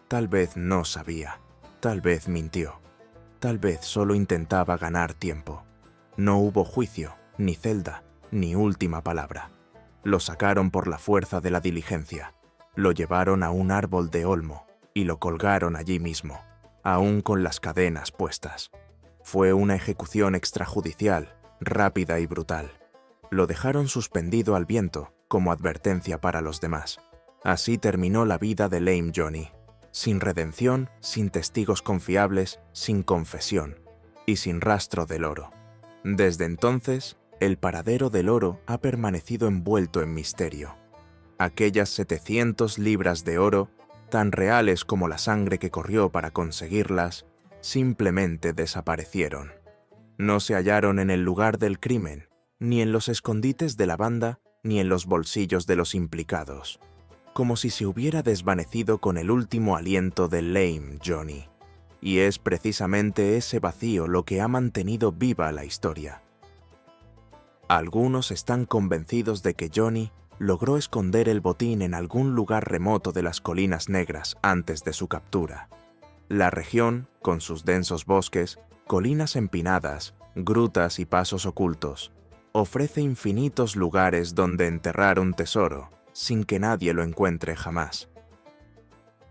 Tal vez no sabía, tal vez mintió, tal vez solo intentaba ganar tiempo. No hubo juicio, ni celda, ni última palabra. Lo sacaron por la fuerza de la diligencia, lo llevaron a un árbol de olmo y lo colgaron allí mismo, aún con las cadenas puestas. Fue una ejecución extrajudicial, rápida y brutal. Lo dejaron suspendido al viento como advertencia para los demás. Así terminó la vida de Lame Johnny, sin redención, sin testigos confiables, sin confesión y sin rastro del oro. Desde entonces, el paradero del oro ha permanecido envuelto en misterio. Aquellas 700 libras de oro, tan reales como la sangre que corrió para conseguirlas, simplemente desaparecieron. No se hallaron en el lugar del crimen, ni en los escondites de la banda, ni en los bolsillos de los implicados, como si se hubiera desvanecido con el último aliento de Lame Johnny. Y es precisamente ese vacío lo que ha mantenido viva la historia. Algunos están convencidos de que Johnny logró esconder el botín en algún lugar remoto de las Colinas Negras antes de su captura. La región, con sus densos bosques, colinas empinadas, grutas y pasos ocultos, ofrece infinitos lugares donde enterrar un tesoro, sin que nadie lo encuentre jamás.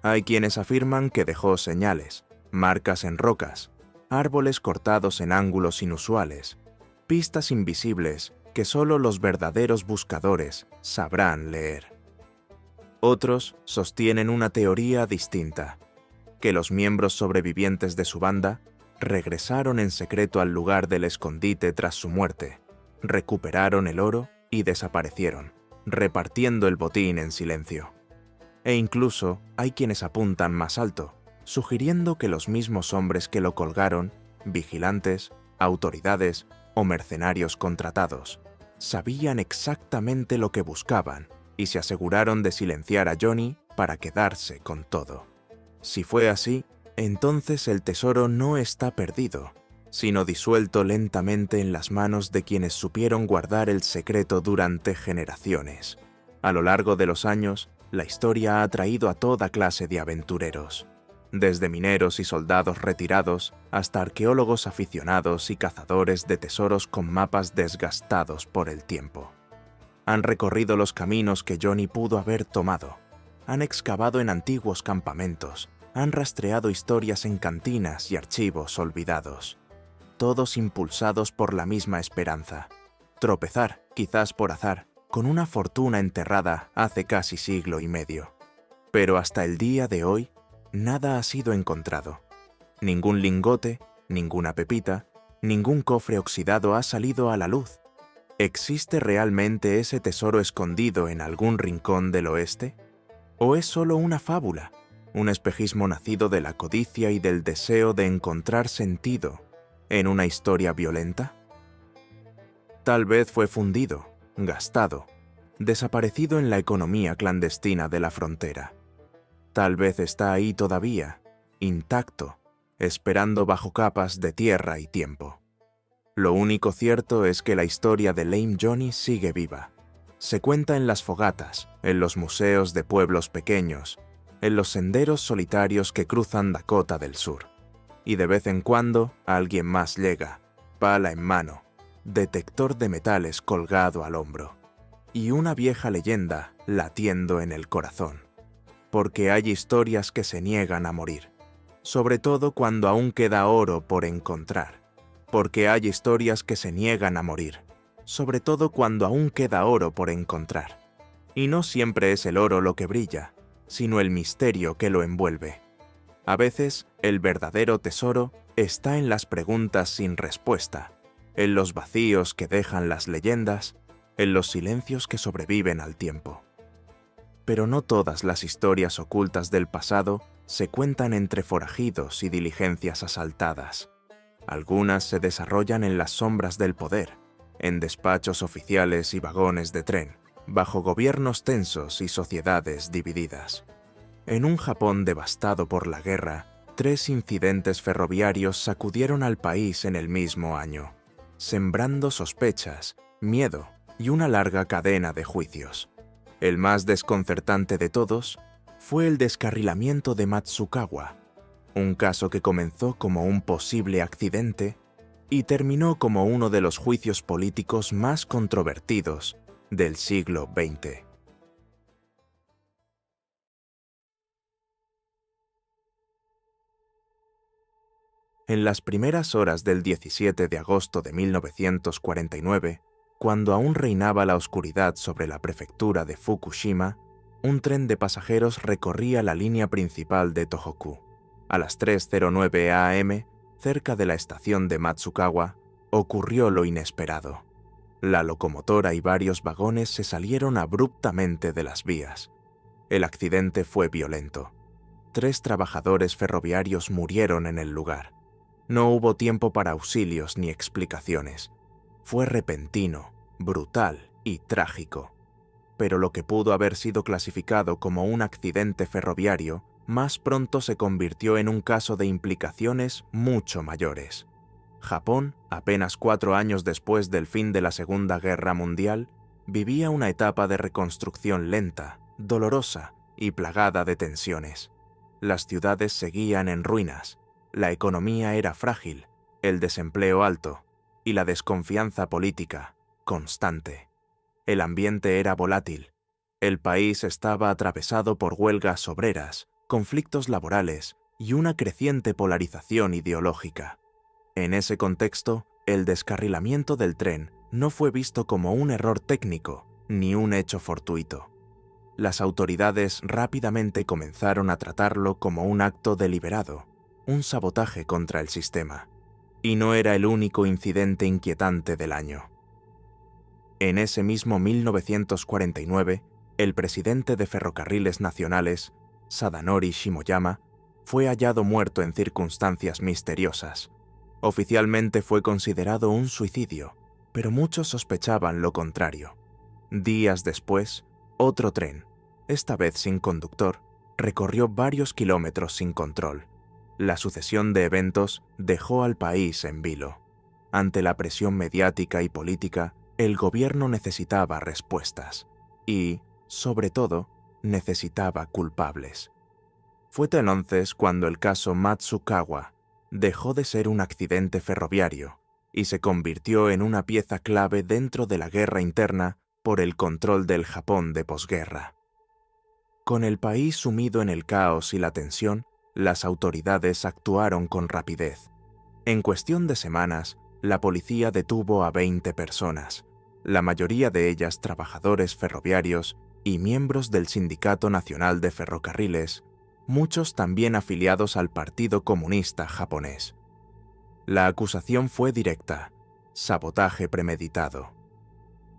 Hay quienes afirman que dejó señales, marcas en rocas, árboles cortados en ángulos inusuales, pistas invisibles que solo los verdaderos buscadores sabrán leer. Otros sostienen una teoría distinta, que los miembros sobrevivientes de su banda regresaron en secreto al lugar del escondite tras su muerte, recuperaron el oro y desaparecieron, repartiendo el botín en silencio. E incluso hay quienes apuntan más alto, sugiriendo que los mismos hombres que lo colgaron, vigilantes, autoridades o mercenarios contratados, sabían exactamente lo que buscaban y se aseguraron de silenciar a Johnny para quedarse con todo. Si fue así, entonces el tesoro no está perdido, sino disuelto lentamente en las manos de quienes supieron guardar el secreto durante generaciones. A lo largo de los años, la historia ha atraído a toda clase de aventureros, desde mineros y soldados retirados hasta arqueólogos aficionados y cazadores de tesoros con mapas desgastados por el tiempo. Han recorrido los caminos que Johnny pudo haber tomado, han excavado en antiguos campamentos, han rastreado historias en cantinas y archivos olvidados, todos impulsados por la misma esperanza: tropezar, quizás por azar, con una fortuna enterrada hace casi siglo y medio. Pero hasta el día de hoy, nada ha sido encontrado. Ningún lingote, ninguna pepita, ningún cofre oxidado ha salido a la luz. ¿Existe realmente ese tesoro escondido en algún rincón del oeste? ¿O es solo una fábula, un espejismo nacido de la codicia y del deseo de encontrar sentido en una historia violenta? Tal vez fue fundido, gastado, desaparecido en la economía clandestina de la frontera. Tal vez está ahí todavía, intacto, esperando bajo capas de tierra y tiempo. Lo único cierto es que la historia de Lame Johnny sigue viva. Se cuenta en las fogatas, en los museos de pueblos pequeños, en los senderos solitarios que cruzan Dakota del Sur. Y de vez en cuando alguien más llega, pala en mano, detector de metales colgado al hombro, y una vieja leyenda latiendo en el corazón. Porque hay historias que se niegan a morir, sobre todo cuando aún queda oro por encontrar. Porque hay historias que se niegan a morir, sobre todo cuando aún queda oro por encontrar. Y no siempre es el oro lo que brilla, sino el misterio que lo envuelve. A veces, el verdadero tesoro está en las preguntas sin respuesta, en los vacíos que dejan las leyendas, en los silencios que sobreviven al tiempo. Pero no todas las historias ocultas del pasado se cuentan entre forajidos y diligencias asaltadas. Algunas se desarrollan en las sombras del poder, en despachos oficiales y vagones de tren, bajo gobiernos tensos y sociedades divididas. En un Japón devastado por la guerra, 3 incidentes ferroviarios sacudieron al país en el mismo año, sembrando sospechas, miedo y una larga cadena de juicios. El más desconcertante de todos fue el descarrilamiento de Matsukawa, un caso que comenzó como un posible accidente y terminó como uno de los juicios políticos más controvertidos del siglo XX. En las primeras horas del 17 de agosto de 1949, cuando aún reinaba la oscuridad sobre la prefectura de Fukushima, un tren de pasajeros recorría la línea principal de Tohoku. A las 3:09 am, cerca de la estación de Matsukawa, ocurrió lo inesperado. La locomotora y varios vagones se salieron abruptamente de las vías. El accidente fue violento. 3 trabajadores ferroviarios murieron en el lugar. No hubo tiempo para auxilios ni explicaciones. Fue repentino, brutal y trágico. Pero lo que pudo haber sido clasificado como un accidente ferroviario, más pronto se convirtió en un caso de implicaciones mucho mayores. Japón, apenas 4 años después del fin de la Segunda Guerra Mundial, vivía una etapa de reconstrucción lenta, dolorosa y plagada de tensiones. Las ciudades seguían en ruinas, la economía era frágil, el desempleo alto y la desconfianza política constante. El ambiente era volátil. El país estaba atravesado por huelgas obreras, conflictos laborales y una creciente polarización ideológica. En ese contexto, el descarrilamiento del tren no fue visto como un error técnico ni un hecho fortuito. Las autoridades rápidamente comenzaron a tratarlo como un acto deliberado, un sabotaje contra el sistema. Y no era el único incidente inquietante del año. En ese mismo 1949, el presidente de Ferrocarriles Nacionales, Sadanori Shimoyama, fue hallado muerto en circunstancias misteriosas. Oficialmente fue considerado un suicidio, pero muchos sospechaban lo contrario. Días después, otro tren, esta vez sin conductor, recorrió varios kilómetros sin control. La sucesión de eventos dejó al país en vilo. Ante la presión mediática y política, el gobierno necesitaba respuestas y, sobre todo, necesitaba culpables. Fue entonces cuando el caso Matsukawa dejó de ser un accidente ferroviario y se convirtió en una pieza clave dentro de la guerra interna por el control del Japón de posguerra. Con el país sumido en el caos y la tensión, las autoridades actuaron con rapidez. En cuestión de semanas, la policía detuvo a 20 personas, la mayoría de ellas trabajadores ferroviarios y miembros del Sindicato Nacional de Ferrocarriles, muchos también afiliados al Partido Comunista Japonés. La acusación fue directa: sabotaje premeditado.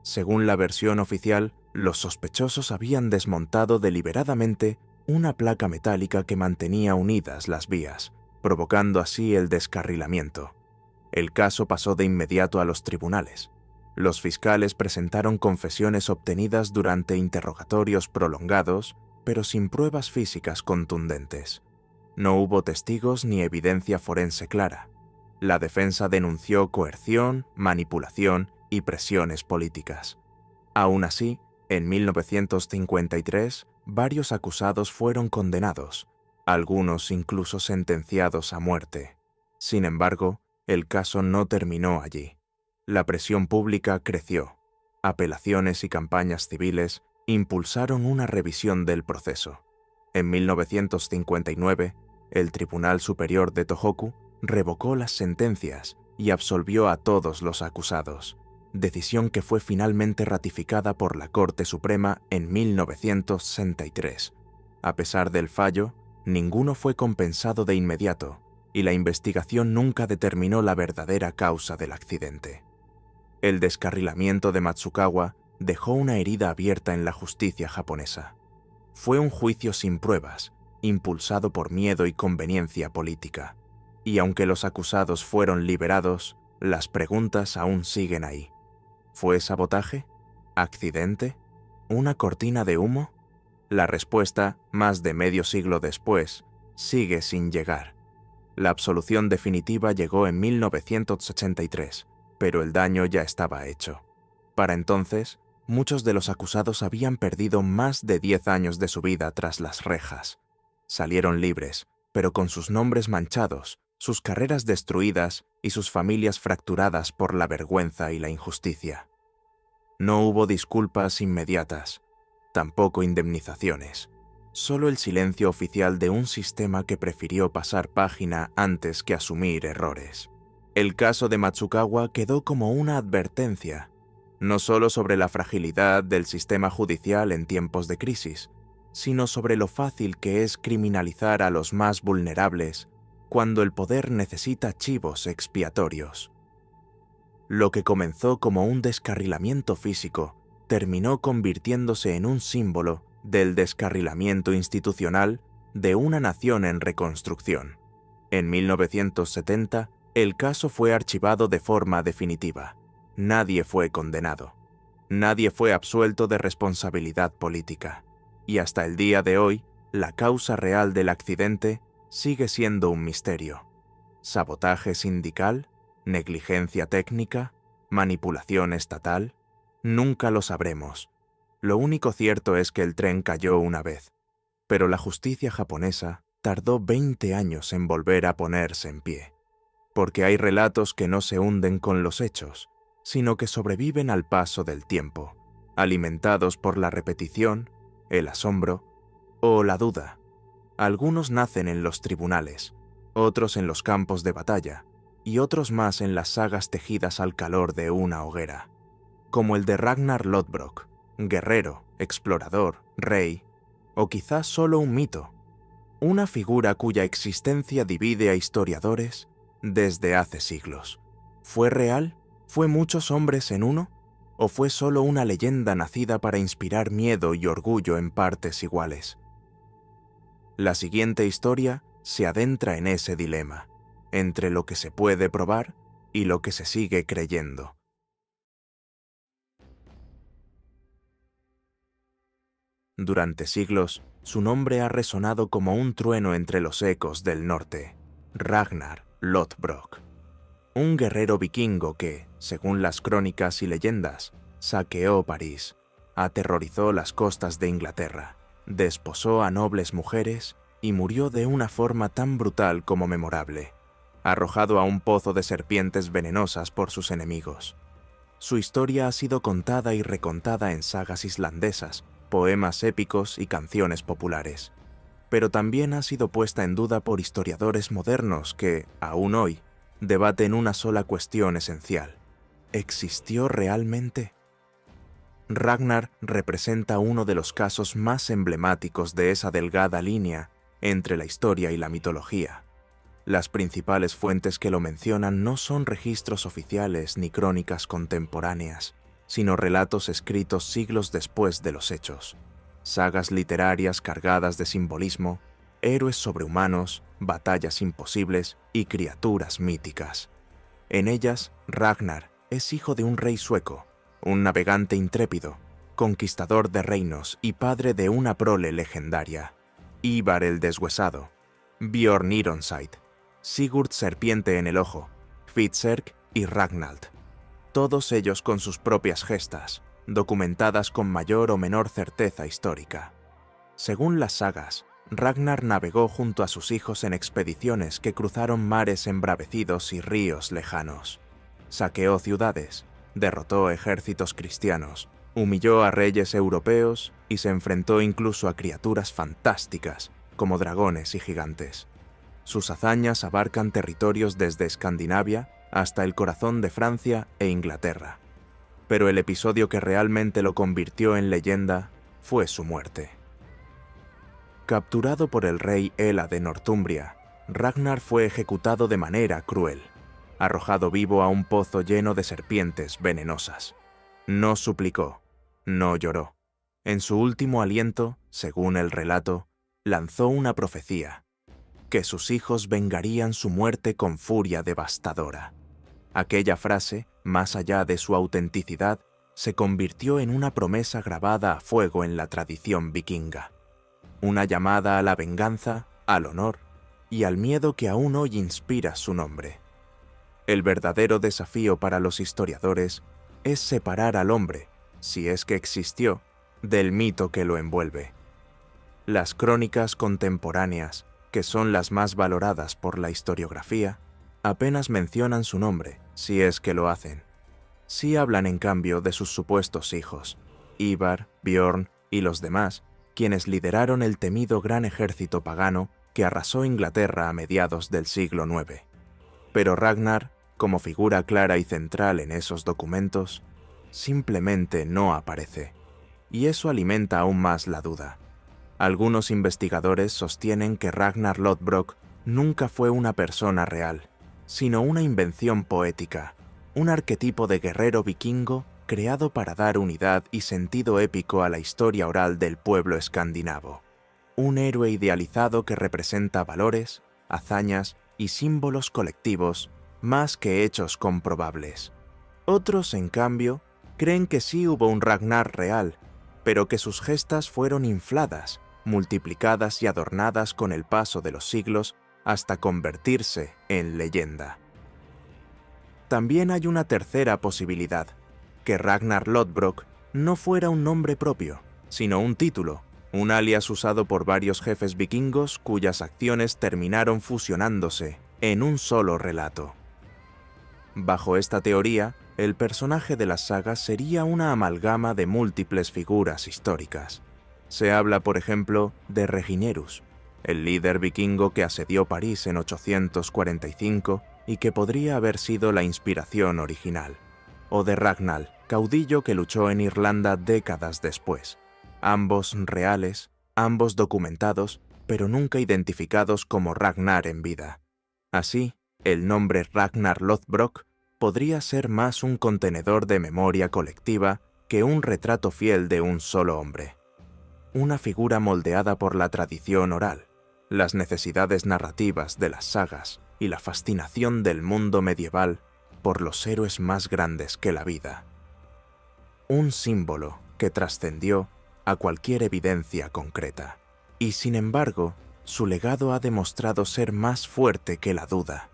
Según la versión oficial, los sospechosos habían desmontado deliberadamente una placa metálica que mantenía unidas las vías, provocando así el descarrilamiento. El caso pasó de inmediato a los tribunales. Los fiscales presentaron confesiones obtenidas durante interrogatorios prolongados, pero sin pruebas físicas contundentes. No hubo testigos ni evidencia forense clara. La defensa denunció coerción, manipulación y presiones políticas. Aún así, en 1953, varios acusados fueron condenados, algunos incluso sentenciados a muerte. Sin embargo, el caso no terminó allí. La presión pública creció. Apelaciones y campañas civiles impulsaron una revisión del proceso. En 1959, el Tribunal Superior de Tohoku revocó las sentencias y absolvió a todos los acusados, decisión que fue finalmente ratificada por la Corte Suprema en 1963. A pesar del fallo, ninguno fue compensado de inmediato y la investigación nunca determinó la verdadera causa del accidente. El descarrilamiento de Matsukawa dejó una herida abierta en la justicia japonesa. Fue un juicio sin pruebas, impulsado por miedo y conveniencia política. Y aunque los acusados fueron liberados, las preguntas aún siguen ahí. ¿Fue sabotaje? ¿Accidente? ¿Una cortina de humo? La respuesta, más de medio siglo después, sigue sin llegar. La absolución definitiva llegó en 1983, pero el daño ya estaba hecho. Para entonces, muchos de los acusados habían perdido más de 10 años de su vida tras las rejas. Salieron libres, pero con sus nombres manchados, sus carreras destruidas y sus familias fracturadas por la vergüenza y la injusticia. No hubo disculpas inmediatas, tampoco indemnizaciones, solo el silencio oficial de un sistema que prefirió pasar página antes que asumir errores. El caso de Matsukawa quedó como una advertencia, no solo sobre la fragilidad del sistema judicial en tiempos de crisis, sino sobre lo fácil que es criminalizar a los más vulnerables cuando el poder necesita chivos expiatorios. Lo que comenzó como un descarrilamiento físico terminó convirtiéndose en un símbolo del descarrilamiento institucional de una nación en reconstrucción. En 1970, el caso fue archivado de forma definitiva. Nadie fue condenado. Nadie fue absuelto de responsabilidad política. Y hasta el día de hoy, la causa real del accidente sigue siendo un misterio. ¿Sabotaje sindical? ¿Negligencia técnica? ¿Manipulación estatal? Nunca lo sabremos. Lo único cierto es que el tren cayó una vez, pero la justicia japonesa tardó 20 años en volver a ponerse en pie, porque hay relatos que no se hunden con los hechos, sino que sobreviven al paso del tiempo, alimentados por la repetición, el asombro o la duda. Algunos nacen en los tribunales, otros en los campos de batalla, y otros más en las sagas tejidas al calor de una hoguera, como el de Ragnar Lodbrok, guerrero, explorador, rey, o quizás solo un mito, una figura cuya existencia divide a historiadores desde hace siglos. ¿Fue real? ¿Fue muchos hombres en uno? ¿O fue solo una leyenda nacida para inspirar miedo y orgullo en partes iguales? La siguiente historia se adentra en ese dilema, entre lo que se puede probar y lo que se sigue creyendo. Durante siglos, su nombre ha resonado como un trueno entre los ecos del norte: Ragnar Lodbrok. Un guerrero vikingo que, según las crónicas y leyendas, saqueó París, aterrorizó las costas de Inglaterra, desposó a nobles mujeres y murió de una forma tan brutal como memorable, arrojado a un pozo de serpientes venenosas por sus enemigos. Su historia ha sido contada y recontada en sagas islandesas, poemas épicos y canciones populares, pero también ha sido puesta en duda por historiadores modernos que, aún hoy, debaten una sola cuestión esencial: ¿existió realmente? Ragnar representa uno de los casos más emblemáticos de esa delgada línea entre la historia y la mitología. Las principales fuentes que lo mencionan no son registros oficiales ni crónicas contemporáneas, sino relatos escritos siglos después de los hechos, sagas literarias cargadas de simbolismo, héroes sobrehumanos, batallas imposibles y criaturas míticas. En ellas, Ragnar es hijo de un rey sueco, un navegante intrépido, conquistador de reinos y padre de una prole legendaria: Ivar el Deshuesado, Bjorn Ironside, Sigurd Serpiente en el Ojo Hvitserk y Ragnald, todos ellos con sus propias gestas, documentadas con mayor o menor certeza histórica. Según las sagas, Ragnar navegó junto a sus hijos en expediciones que cruzaron mares embravecidos y ríos lejanos. Saqueó ciudades, derrotó ejércitos cristianos, humilló a reyes europeos y se enfrentó incluso a criaturas fantásticas como dragones y gigantes. Sus hazañas abarcan territorios desde Escandinavia hasta el corazón de Francia e Inglaterra. Pero el episodio que realmente lo convirtió en leyenda fue su muerte. Capturado por el rey Ela de Northumbria, Ragnar fue ejecutado de manera cruel, arrojado vivo a un pozo lleno de serpientes venenosas. No suplicó, no lloró. En su último aliento, según el relato, lanzó una profecía, que sus hijos vengarían su muerte con furia devastadora. Aquella frase, más allá de su autenticidad, se convirtió en una promesa grabada a fuego en la tradición vikinga. Una llamada a la venganza, al honor y al miedo que aún hoy inspira su nombre. El verdadero desafío para los historiadores es separar al hombre, si es que existió, del mito que lo envuelve. Las crónicas contemporáneas, que son las más valoradas por la historiografía, apenas mencionan su nombre, si es que lo hacen. Sí hablan en cambio de sus supuestos hijos, Ivar, Bjorn y los demás, quienes lideraron el temido gran ejército pagano que arrasó Inglaterra a mediados del siglo IX. Pero Ragnar, como figura clara y central en esos documentos, simplemente no aparece, y eso alimenta aún más la duda. Algunos investigadores sostienen que Ragnar Lodbrok nunca fue una persona real, sino una invención poética, un arquetipo de guerrero vikingo creado para dar unidad y sentido épico a la historia oral del pueblo escandinavo. Un héroe idealizado que representa valores, hazañas y símbolos colectivos más que hechos comprobables. Otros, en cambio, creen que sí hubo un Ragnar real, pero que sus gestas fueron infladas, multiplicadas y adornadas con el paso de los siglos hasta convertirse en leyenda. También hay una tercera posibilidad, que Ragnar Lodbrok no fuera un nombre propio, sino un título, un alias usado por varios jefes vikingos cuyas acciones terminaron fusionándose en un solo relato. Bajo esta teoría, el personaje de las sagas sería una amalgama de múltiples figuras históricas. Se habla, por ejemplo, de Reginerus, el líder vikingo que asedió París en 845 y que podría haber sido la inspiración original, o de Ragnar, caudillo que luchó en Irlanda décadas después, ambos reales, ambos documentados, pero nunca identificados como Ragnar en vida. Así, el nombre Ragnar Lodbrok podría ser más un contenedor de memoria colectiva que un retrato fiel de un solo hombre. Una figura moldeada por la tradición oral, las necesidades narrativas de las sagas y la fascinación del mundo medieval por los héroes más grandes que la vida. Un símbolo que trascendió a cualquier evidencia concreta. Y sin embargo, su legado ha demostrado ser más fuerte que la duda.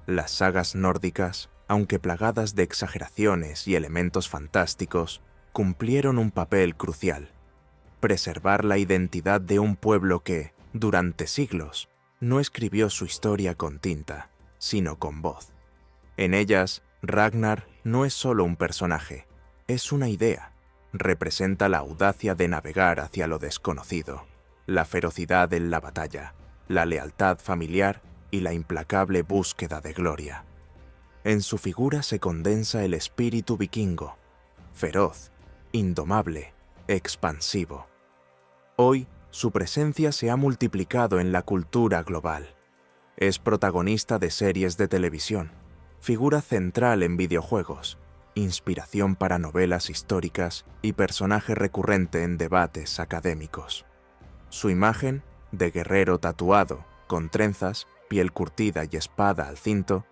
Las sagas nórdicas, aunque plagadas de exageraciones y elementos fantásticos, cumplieron un papel crucial: preservar la identidad de un pueblo que, durante siglos, no escribió su historia con tinta, sino con voz. En ellas, Ragnar no es solo un personaje, es una idea. Representa la audacia de navegar hacia lo desconocido, la ferocidad en la batalla, la lealtad familiar y la implacable búsqueda de gloria. En su figura se condensa el espíritu vikingo, feroz, indomable, expansivo. Hoy, su presencia se ha multiplicado en la cultura global. Es protagonista de series de televisión, figura central en videojuegos, inspiración para novelas históricas y personaje recurrente en debates académicos. Su imagen, de guerrero tatuado, con trenzas, piel curtida y espada al cinto,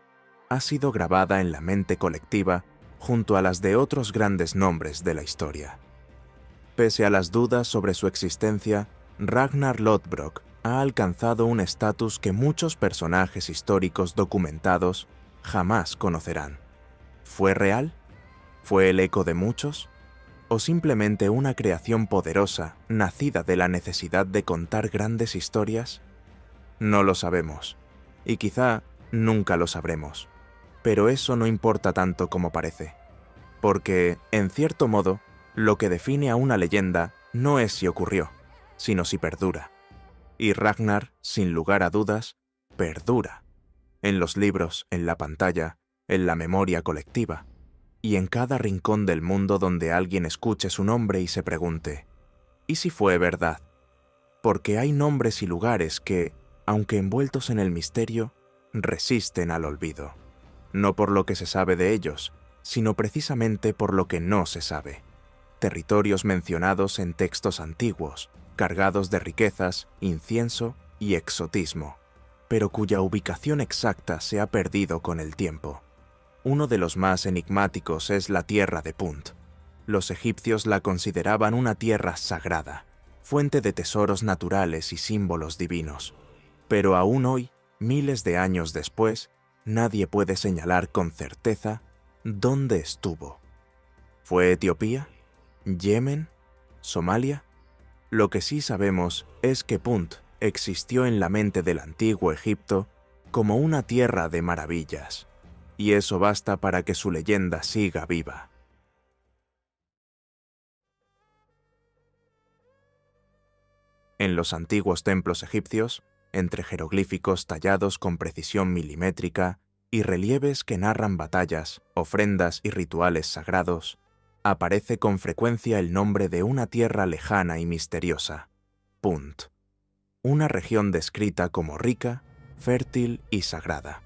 ha sido grabada en la mente colectiva junto a las de otros grandes nombres de la historia. Pese a las dudas sobre su existencia, Ragnar Lodbrok ha alcanzado un estatus que muchos personajes históricos documentados jamás conocerán. ¿Fue real? ¿Fue el eco de muchos? ¿O simplemente una creación poderosa nacida de la necesidad de contar grandes historias? No lo sabemos, y quizá nunca lo sabremos. Pero eso no importa tanto como parece, porque, en cierto modo, lo que define a una leyenda no es si ocurrió, sino si perdura. Y Ragnar, sin lugar a dudas, perdura. En los libros, en la pantalla, en la memoria colectiva, y en cada rincón del mundo donde alguien escuche su nombre y se pregunte, ¿y si fue verdad? Porque hay nombres y lugares que, aunque envueltos en el misterio, resisten al olvido. No por lo que se sabe de ellos, sino precisamente por lo que no se sabe. Territorios mencionados en textos antiguos, cargados de riquezas, incienso y exotismo, pero cuya ubicación exacta se ha perdido con el tiempo. Uno de los más enigmáticos es la tierra de Punt. Los egipcios la consideraban una tierra sagrada, fuente de tesoros naturales y símbolos divinos. Pero aún hoy, miles de años después, nadie puede señalar con certeza dónde estuvo. ¿Fue Etiopía? ¿Yemen? ¿Somalia? Lo que sí sabemos es que Punt existió en la mente del antiguo Egipto como una tierra de maravillas, y eso basta para que su leyenda siga viva. En los antiguos templos egipcios, entre jeroglíficos tallados con precisión milimétrica y relieves que narran batallas, ofrendas y rituales sagrados, aparece con frecuencia el nombre de una tierra lejana y misteriosa, Punt, una región descrita como rica, fértil y sagrada.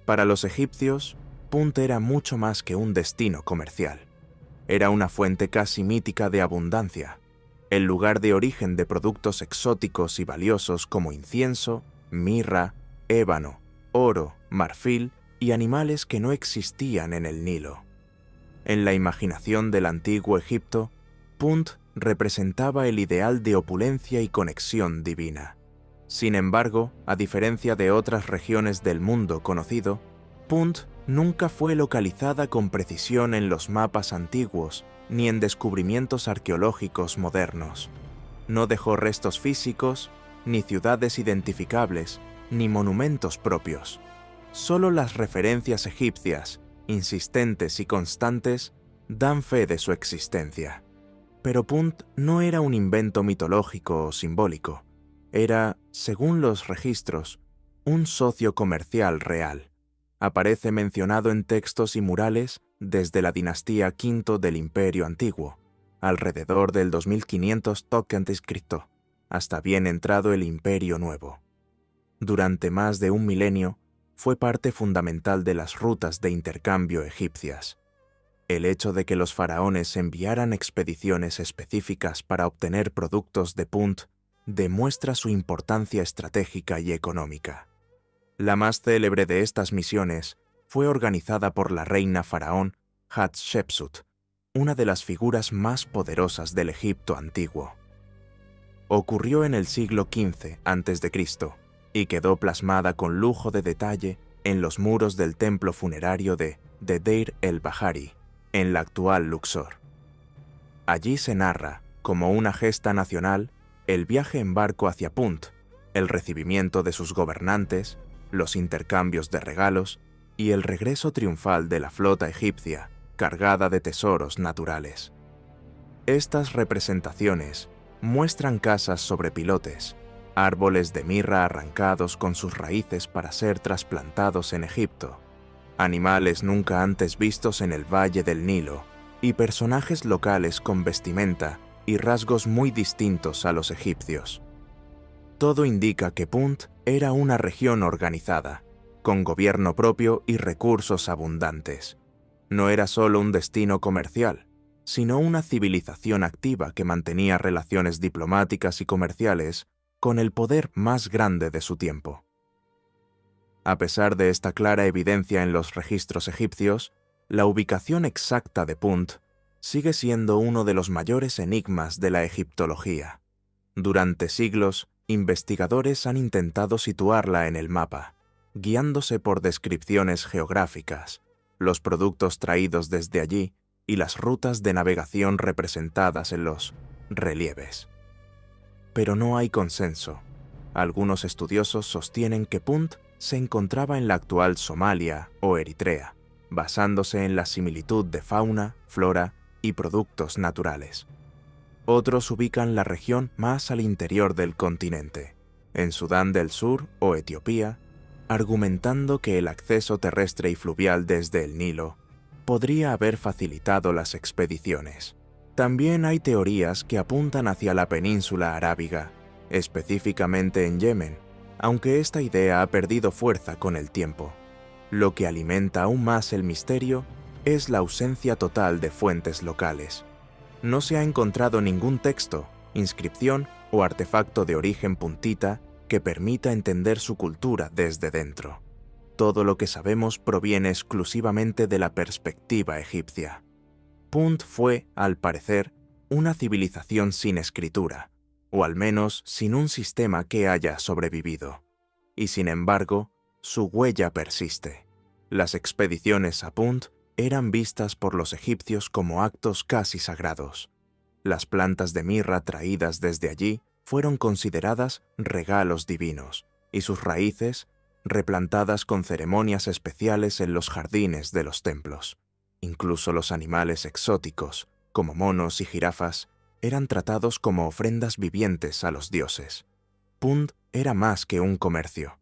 Para los egipcios, Punt era mucho más que un destino comercial. Era una fuente casi mítica de abundancia, el lugar de origen de productos exóticos y valiosos como incienso, mirra, ébano, oro, marfil y animales que no existían en el Nilo. En la imaginación del antiguo Egipto, Punt representaba el ideal de opulencia y conexión divina. Sin embargo, a diferencia de otras regiones del mundo conocido, Punt nunca fue localizada con precisión en los mapas antiguos ni en descubrimientos arqueológicos modernos. No dejó restos físicos, ni ciudades identificables, ni monumentos propios. Solo las referencias egipcias, insistentes y constantes, dan fe de su existencia. Pero Punt no era un invento mitológico o simbólico. Era, según los registros, un socio comercial real. Aparece mencionado en textos y murales desde la dinastía V del Imperio Antiguo, alrededor del 2500 a.C., hasta bien entrado el Imperio Nuevo. Durante más de un milenio, fue parte fundamental de las rutas de intercambio egipcias. El hecho de que los faraones enviaran expediciones específicas para obtener productos de Punt demuestra su importancia estratégica y económica. La más célebre de estas misiones fue organizada por la reina faraón Hatshepsut, una de las figuras más poderosas del Egipto antiguo. Ocurrió en el siglo XV a.C. y quedó plasmada con lujo de detalle en los muros del templo funerario de Deir el-Bahari, en la actual Luxor. Allí se narra, como una gesta nacional, el viaje en barco hacia Punt, el recibimiento de sus gobernantes, los intercambios de regalos y el regreso triunfal de la flota egipcia, cargada de tesoros naturales. Estas representaciones muestran casas sobre pilotes, árboles de mirra arrancados con sus raíces para ser trasplantados en Egipto, animales nunca antes vistos en el Valle del Nilo y personajes locales con vestimenta y rasgos muy distintos a los egipcios. Todo indica que Punt era una región organizada, con gobierno propio y recursos abundantes. No era solo un destino comercial, sino una civilización activa que mantenía relaciones diplomáticas y comerciales con el poder más grande de su tiempo. A pesar de esta clara evidencia en los registros egipcios, la ubicación exacta de Punt sigue siendo uno de los mayores enigmas de la egiptología. Durante siglos, investigadores han intentado situarla en el mapa, guiándose por descripciones geográficas, los productos traídos desde allí y las rutas de navegación representadas en los relieves. Pero no hay consenso. Algunos estudiosos sostienen que Punt se encontraba en la actual Somalia o Eritrea, basándose en la similitud de fauna, flora y productos naturales. Otros ubican la región más al interior del continente, en Sudán del Sur o Etiopía, argumentando que el acceso terrestre y fluvial desde el Nilo podría haber facilitado las expediciones. También hay teorías que apuntan hacia la península arábiga, específicamente en Yemen, aunque esta idea ha perdido fuerza con el tiempo. Lo que alimenta aún más el misterio es la ausencia total de fuentes locales. No se ha encontrado ningún texto, inscripción o artefacto de origen puntita que permita entender su cultura desde dentro. Todo lo que sabemos proviene exclusivamente de la perspectiva egipcia. Punt fue, al parecer, una civilización sin escritura, o al menos sin un sistema que haya sobrevivido. Y sin embargo, su huella persiste. Las expediciones a Punt eran vistas por los egipcios como actos casi sagrados. Las plantas de mirra traídas desde allí fueron consideradas regalos divinos, y sus raíces replantadas con ceremonias especiales en los jardines de los templos. Incluso los animales exóticos, como monos y jirafas, eran tratados como ofrendas vivientes a los dioses. Punt era más que un comercio.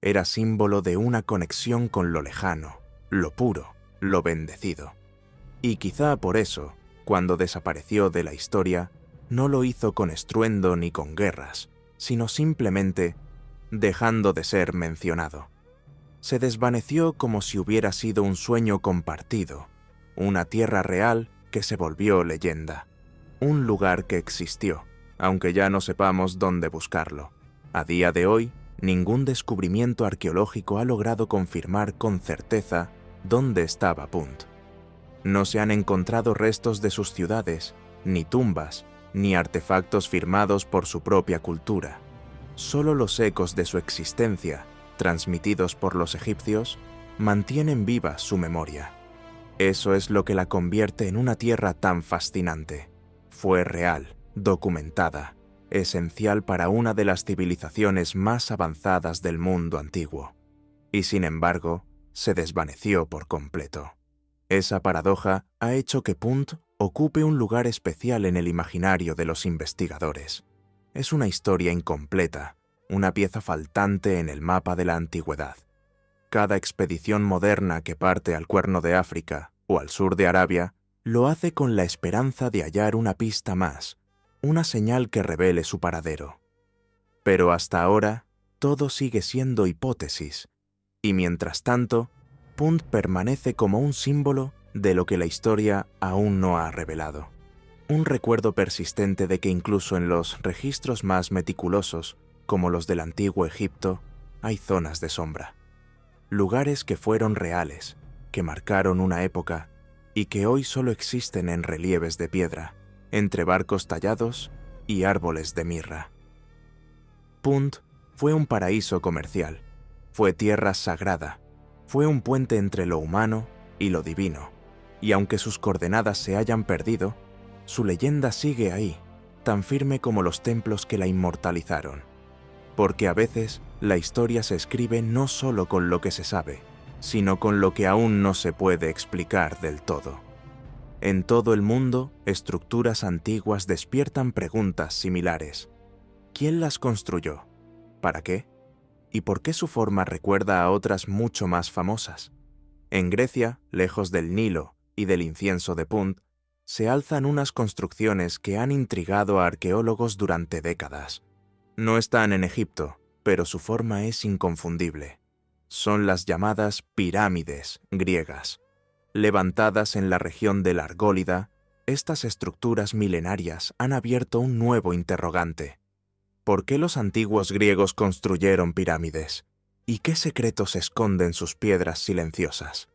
Era símbolo de una conexión con lo lejano, lo puro, lo bendecido. Y quizá por eso, cuando desapareció de la historia, no lo hizo con estruendo ni con guerras, sino simplemente dejando de ser mencionado. Se desvaneció como si hubiera sido un sueño compartido, una tierra real que se volvió leyenda, un lugar que existió, aunque ya no sepamos dónde buscarlo. A día de hoy, ningún descubrimiento arqueológico ha logrado confirmar con certeza dónde estaba Punt. No se han encontrado restos de sus ciudades, ni tumbas, ni artefactos firmados por su propia cultura. Solo los ecos de su existencia, transmitidos por los egipcios, mantienen viva su memoria. Eso es lo que la convierte en una tierra tan fascinante. Fue real, documentada, esencial para una de las civilizaciones más avanzadas del mundo antiguo. Y sin embargo, se desvaneció por completo. Esa paradoja ha hecho que Punt ocupe un lugar especial en el imaginario de los investigadores. Es una historia incompleta, una pieza faltante en el mapa de la antigüedad. Cada expedición moderna que parte al Cuerno de África o al sur de Arabia lo hace con la esperanza de hallar una pista más, una señal que revele su paradero. Pero hasta ahora, todo sigue siendo hipótesis, y mientras tanto, Punt permanece como un símbolo de lo que la historia aún no ha revelado. Un recuerdo persistente de que incluso en los registros más meticulosos, como los del antiguo Egipto, hay zonas de sombra. Lugares que fueron reales, que marcaron una época y que hoy solo existen en relieves de piedra, entre barcos tallados y árboles de mirra. Punt fue un paraíso comercial, fue tierra sagrada, fue un puente entre lo humano y lo divino, y aunque sus coordenadas se hayan perdido, su leyenda sigue ahí, tan firme como los templos que la inmortalizaron. Porque a veces la historia se escribe no solo con lo que se sabe, sino con lo que aún no se puede explicar del todo. En todo el mundo, estructuras antiguas despiertan preguntas similares. ¿Quién las construyó? ¿Para qué? ¿Y por qué su forma recuerda a otras mucho más famosas? En Grecia, lejos del Nilo y del incienso de Punt, se alzan unas construcciones que han intrigado a arqueólogos durante décadas. No están en Egipto, pero su forma es inconfundible. Son las llamadas pirámides griegas. Levantadas en la región de la Argólida, estas estructuras milenarias han abierto un nuevo interrogante. ¿Por qué los antiguos griegos construyeron pirámides? ¿Y qué secretos esconden sus piedras silenciosas?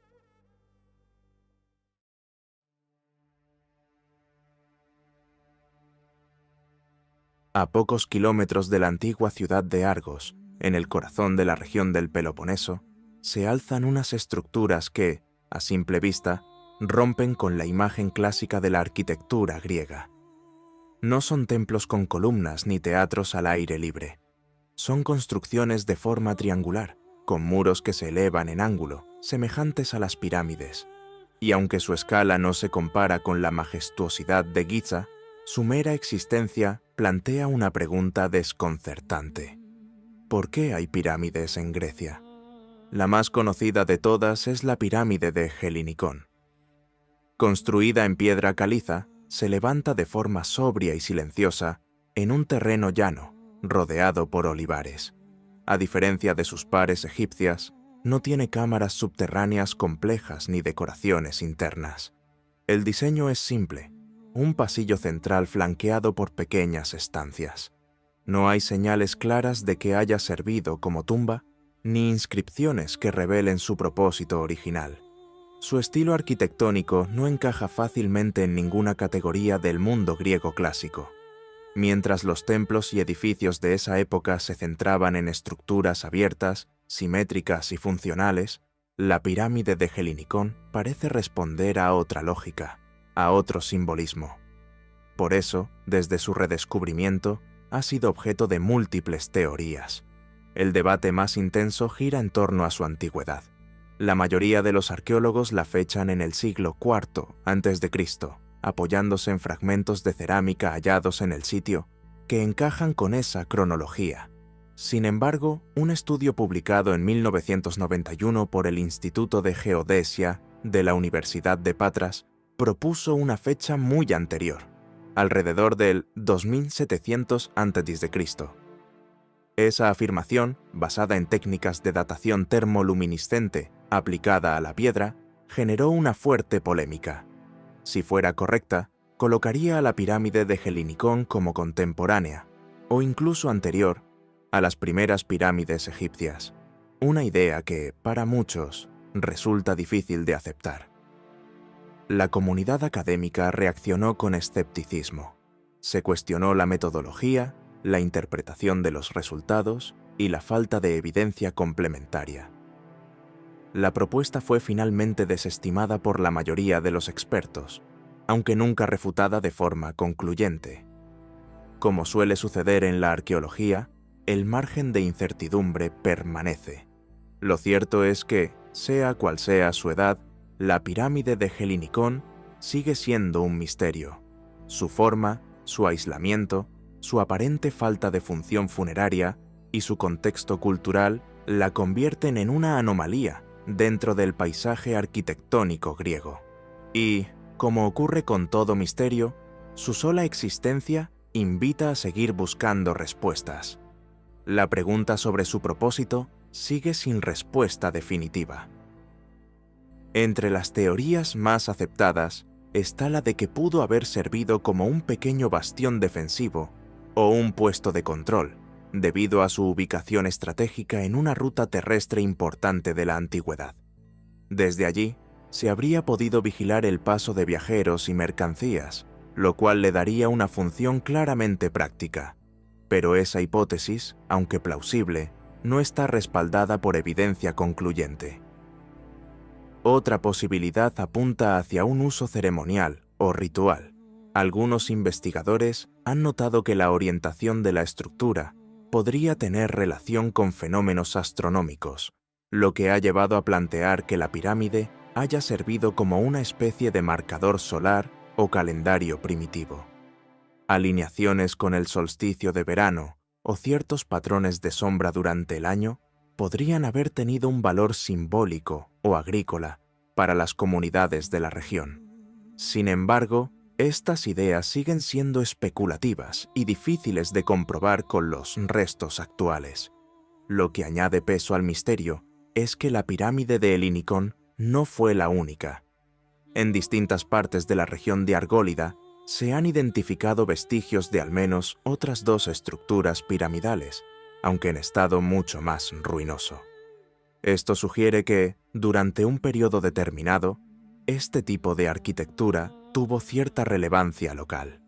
A pocos kilómetros de la antigua ciudad de Argos, en el corazón de la región del Peloponeso, se alzan unas estructuras que, a simple vista, rompen con la imagen clásica de la arquitectura griega. No son templos con columnas ni teatros al aire libre. Son construcciones de forma triangular, con muros que se elevan en ángulo, semejantes a las pirámides. Y aunque su escala no se compara con la majestuosidad de Giza, su mera existencia plantea una pregunta desconcertante. ¿Por qué hay pirámides en Grecia? La más conocida de todas es la pirámide de Helinicón. Construida en piedra caliza, se levanta de forma sobria y silenciosa en un terreno llano, rodeado por olivares. A diferencia de sus pares egipcias, no tiene cámaras subterráneas complejas ni decoraciones internas. El diseño es simple, un pasillo central flanqueado por pequeñas estancias. No hay señales claras de que haya servido como tumba, ni inscripciones que revelen su propósito original. Su estilo arquitectónico no encaja fácilmente en ninguna categoría del mundo griego clásico. Mientras los templos y edificios de esa época se centraban en estructuras abiertas, simétricas y funcionales, la pirámide de Helinicón parece responder a otra lógica, a otro simbolismo. Por eso, desde su redescubrimiento, ha sido objeto de múltiples teorías. El debate más intenso gira en torno a su antigüedad. La mayoría de los arqueólogos la fechan en el siglo IV a.C., apoyándose en fragmentos de cerámica hallados en el sitio que encajan con esa cronología. Sin embargo, un estudio publicado en 1991 por el Instituto de Geodesia de la Universidad de Patras propuso una fecha muy anterior, alrededor del 2700 a.C. Esa afirmación, basada en técnicas de datación termoluminiscente aplicada a la piedra, generó una fuerte polémica. Si fuera correcta, colocaría a la pirámide de Helinicón como contemporánea, o incluso anterior, a las primeras pirámides egipcias, una idea que, para muchos, resulta difícil de aceptar. La comunidad académica reaccionó con escepticismo. Se cuestionó la metodología, la interpretación de los resultados y la falta de evidencia complementaria. La propuesta fue finalmente desestimada por la mayoría de los expertos, aunque nunca refutada de forma concluyente. Como suele suceder en la arqueología, el margen de incertidumbre permanece. Lo cierto es que, sea cual sea su edad, la pirámide de Helinicón sigue siendo un misterio. Su forma, su aislamiento, su aparente falta de función funeraria y su contexto cultural la convierten en una anomalía dentro del paisaje arquitectónico griego. Y, como ocurre con todo misterio, su sola existencia invita a seguir buscando respuestas. La pregunta sobre su propósito sigue sin respuesta definitiva. Entre las teorías más aceptadas está la de que pudo haber servido como un pequeño bastión defensivo o un puesto de control, debido a su ubicación estratégica en una ruta terrestre importante de la antigüedad. Desde allí, se habría podido vigilar el paso de viajeros y mercancías, lo cual le daría una función claramente práctica. Pero esa hipótesis, aunque plausible, no está respaldada por evidencia concluyente. Otra posibilidad apunta hacia un uso ceremonial o ritual. Algunos investigadores han notado que la orientación de la estructura podría tener relación con fenómenos astronómicos, lo que ha llevado a plantear que la pirámide haya servido como una especie de marcador solar o calendario primitivo. Alineaciones con el solsticio de verano o ciertos patrones de sombra durante el año podrían haber tenido un valor simbólico o agrícola para las comunidades de la región. Sin embargo, estas ideas siguen siendo especulativas y difíciles de comprobar con los restos actuales. Lo que añade peso al misterio es que la pirámide de Helinicón no fue la única. En distintas partes de la región de Argólida se han identificado vestigios de al menos otras dos estructuras piramidales, aunque en estado mucho más ruinoso. Esto sugiere que, durante un periodo determinado, este tipo de arquitectura tuvo cierta relevancia local.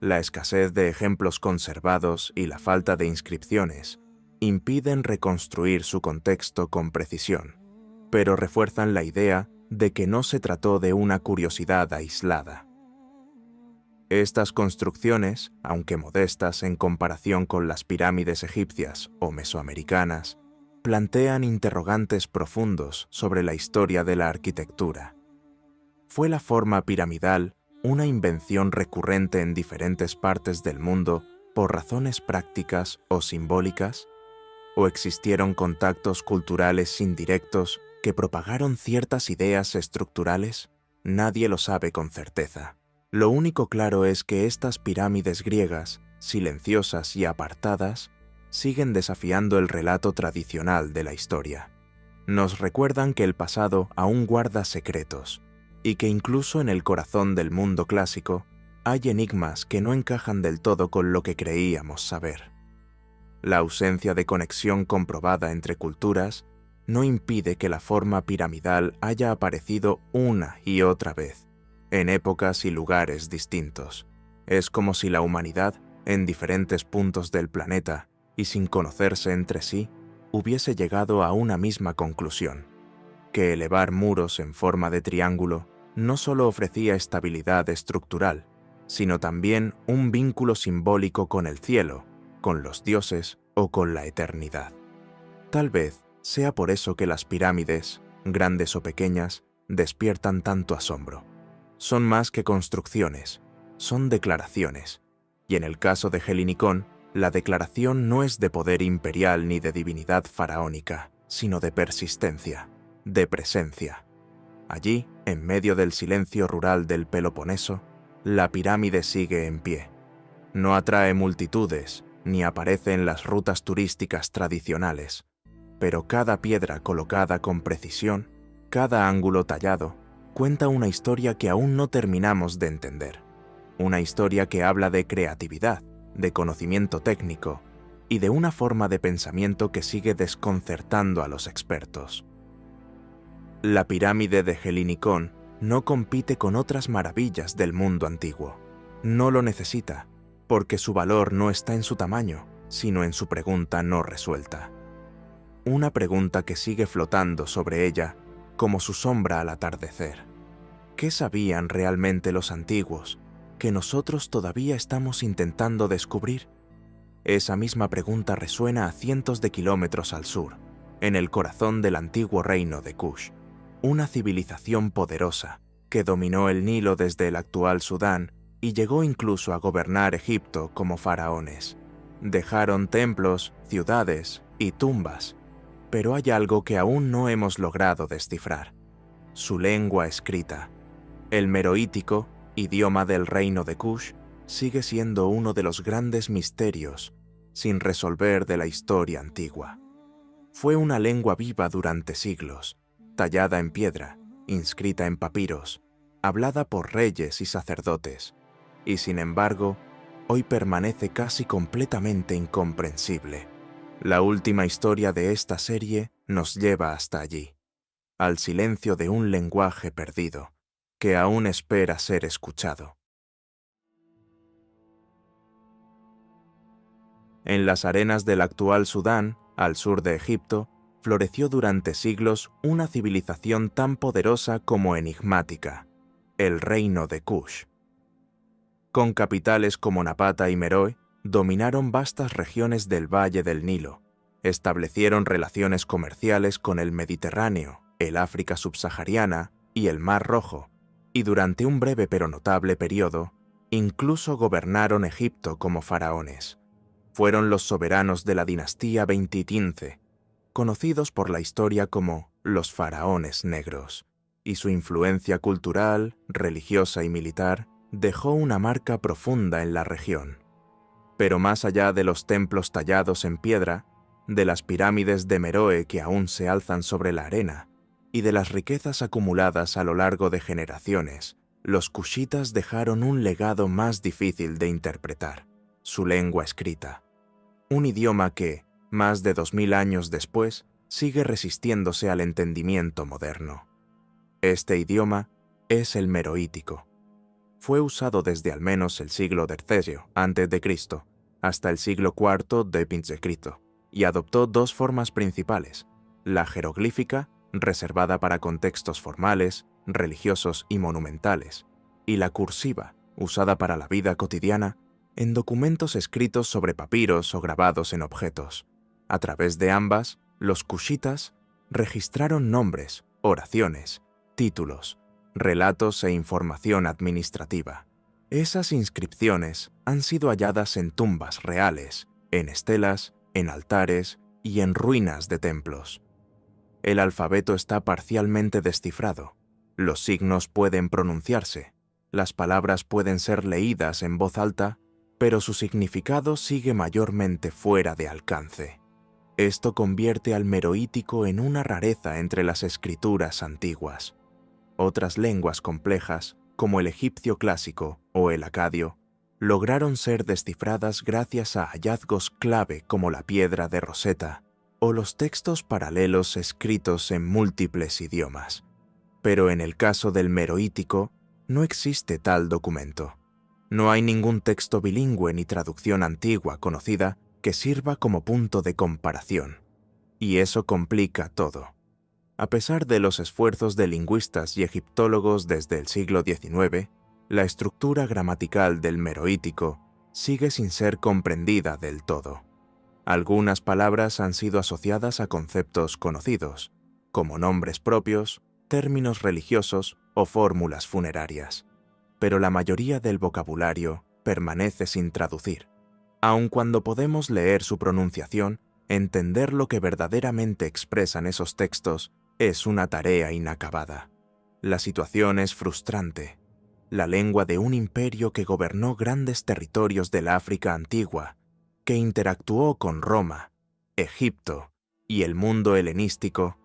La escasez de ejemplos conservados y la falta de inscripciones impiden reconstruir su contexto con precisión, pero refuerzan la idea de que no se trató de una curiosidad aislada. Estas construcciones, aunque modestas en comparación con las pirámides egipcias o mesoamericanas, plantean interrogantes profundos sobre la historia de la arquitectura. ¿Fue la forma piramidal una invención recurrente en diferentes partes del mundo por razones prácticas o simbólicas? ¿O existieron contactos culturales indirectos que propagaron ciertas ideas estructurales? Nadie lo sabe con certeza. Lo único claro es que estas pirámides griegas, silenciosas y apartadas, siguen desafiando el relato tradicional de la historia. Nos recuerdan que el pasado aún guarda secretos, y que incluso en el corazón del mundo clásico hay enigmas que no encajan del todo con lo que creíamos saber. La ausencia de conexión comprobada entre culturas no impide que la forma piramidal haya aparecido una y otra vez, en épocas y lugares distintos. Es como si la humanidad, en diferentes puntos del planeta y sin conocerse entre sí, hubiese llegado a una misma conclusión: que elevar muros en forma de triángulo no solo ofrecía estabilidad estructural, sino también un vínculo simbólico con el cielo, con los dioses o con la eternidad. Tal vez sea por eso que las pirámides, grandes o pequeñas, despiertan tanto asombro. Son más que construcciones, son declaraciones, y en el caso de Helinicón, la declaración no es de poder imperial ni de divinidad faraónica, sino de persistencia, de presencia. Allí, en medio del silencio rural del Peloponeso, la pirámide sigue en pie. No atrae multitudes, ni aparece en las rutas turísticas tradicionales, pero cada piedra colocada con precisión, cada ángulo tallado, cuenta una historia que aún no terminamos de entender. Una historia que habla de creatividad, de conocimiento técnico y de una forma de pensamiento que sigue desconcertando a los expertos. La pirámide de Helinicón no compite con otras maravillas del mundo antiguo. No lo necesita, porque su valor no está en su tamaño, sino en su pregunta no resuelta. Una pregunta que sigue flotando sobre ella como su sombra al atardecer. ¿Qué sabían realmente los antiguos que nosotros todavía estamos intentando descubrir? Esa misma pregunta resuena a cientos de kilómetros al sur, en el corazón del antiguo reino de Kush, una civilización poderosa que dominó el Nilo desde el actual Sudán y llegó incluso a gobernar Egipto como faraones. Dejaron templos, ciudades y tumbas, pero hay algo que aún no hemos logrado descifrar: su lengua escrita. El meroítico, idioma del reino de Kush, sigue siendo uno de los grandes misterios sin resolver de la historia antigua. Fue una lengua viva durante siglos, tallada en piedra, inscrita en papiros, hablada por reyes y sacerdotes, y sin embargo, hoy permanece casi completamente incomprensible. La última historia de esta serie nos lleva hasta allí, al silencio de un lenguaje perdido, que aún espera ser escuchado. En las arenas del actual Sudán, al sur de Egipto, floreció durante siglos una civilización tan poderosa como enigmática: el reino de Kush. Con capitales como Napata y Meroe, dominaron vastas regiones del valle del Nilo, establecieron relaciones comerciales con el Mediterráneo, el África subsahariana y el Mar Rojo, y durante un breve pero notable periodo, incluso gobernaron Egipto como faraones. Fueron los soberanos de la dinastía Bentitince, conocidos por la historia como los faraones negros, y su influencia cultural, religiosa y militar dejó una marca profunda en la región. Pero más allá de los templos tallados en piedra, de las pirámides de Meroe que aún se alzan sobre la arena, y de las riquezas acumuladas a lo largo de generaciones, los kushitas dejaron un legado más difícil de interpretar: su lengua escrita. Un idioma que, más de 2000 años después, sigue resistiéndose al entendimiento moderno. Este idioma es el meroítico. Fue usado desde al menos el siglo III a.C. hasta el siglo IV d.C. y adoptó dos formas principales: la jeroglífica, reservada para contextos formales, religiosos y monumentales, y la cursiva, usada para la vida cotidiana, en documentos escritos sobre papiros o grabados en objetos. A través de ambas, los cushitas registraron nombres, oraciones, títulos, relatos e información administrativa. Esas inscripciones han sido halladas en tumbas reales, en estelas, en altares y en ruinas de templos. El alfabeto está parcialmente descifrado. Los signos pueden pronunciarse, las palabras pueden ser leídas en voz alta, pero su significado sigue mayormente fuera de alcance. Esto convierte al meroítico en una rareza entre las escrituras antiguas. Otras lenguas complejas, como el egipcio clásico o el acadio, lograron ser descifradas gracias a hallazgos clave como la piedra de Rosetta o los textos paralelos escritos en múltiples idiomas. Pero en el caso del meroítico, no existe tal documento. No hay ningún texto bilingüe ni traducción antigua conocida que sirva como punto de comparación. Y eso complica todo. A pesar de los esfuerzos de lingüistas y egiptólogos desde el siglo XIX, la estructura gramatical del meroítico sigue sin ser comprendida del todo. Algunas palabras han sido asociadas a conceptos conocidos, como nombres propios, términos religiosos o fórmulas funerarias, pero la mayoría del vocabulario permanece sin traducir. Aun cuando podemos leer su pronunciación, entender lo que verdaderamente expresan esos textos es una tarea inacabada. La situación es frustrante. La lengua de un imperio que gobernó grandes territorios de la África antigua, que interactuó con Roma, Egipto y el mundo helenístico,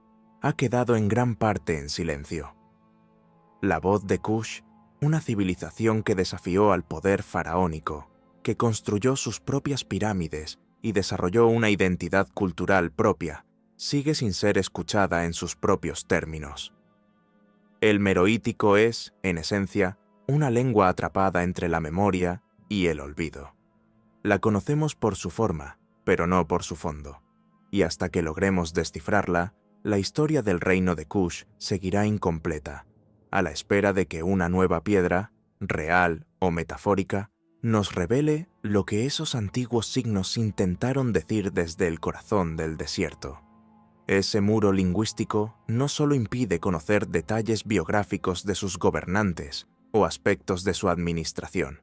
ha quedado en gran parte en silencio. La voz de Kush, una civilización que desafió al poder faraónico, que construyó sus propias pirámides y desarrolló una identidad cultural propia, sigue sin ser escuchada en sus propios términos. El meroítico es, en esencia, una lengua atrapada entre la memoria y el olvido. La conocemos por su forma, pero no por su fondo, y hasta que logremos descifrarla, la historia del reino de Kush seguirá incompleta, a la espera de que una nueva piedra, real o metafórica, nos revele lo que esos antiguos signos intentaron decir desde el corazón del desierto. Ese muro lingüístico no solo impide conocer detalles biográficos de sus gobernantes o aspectos de su administración,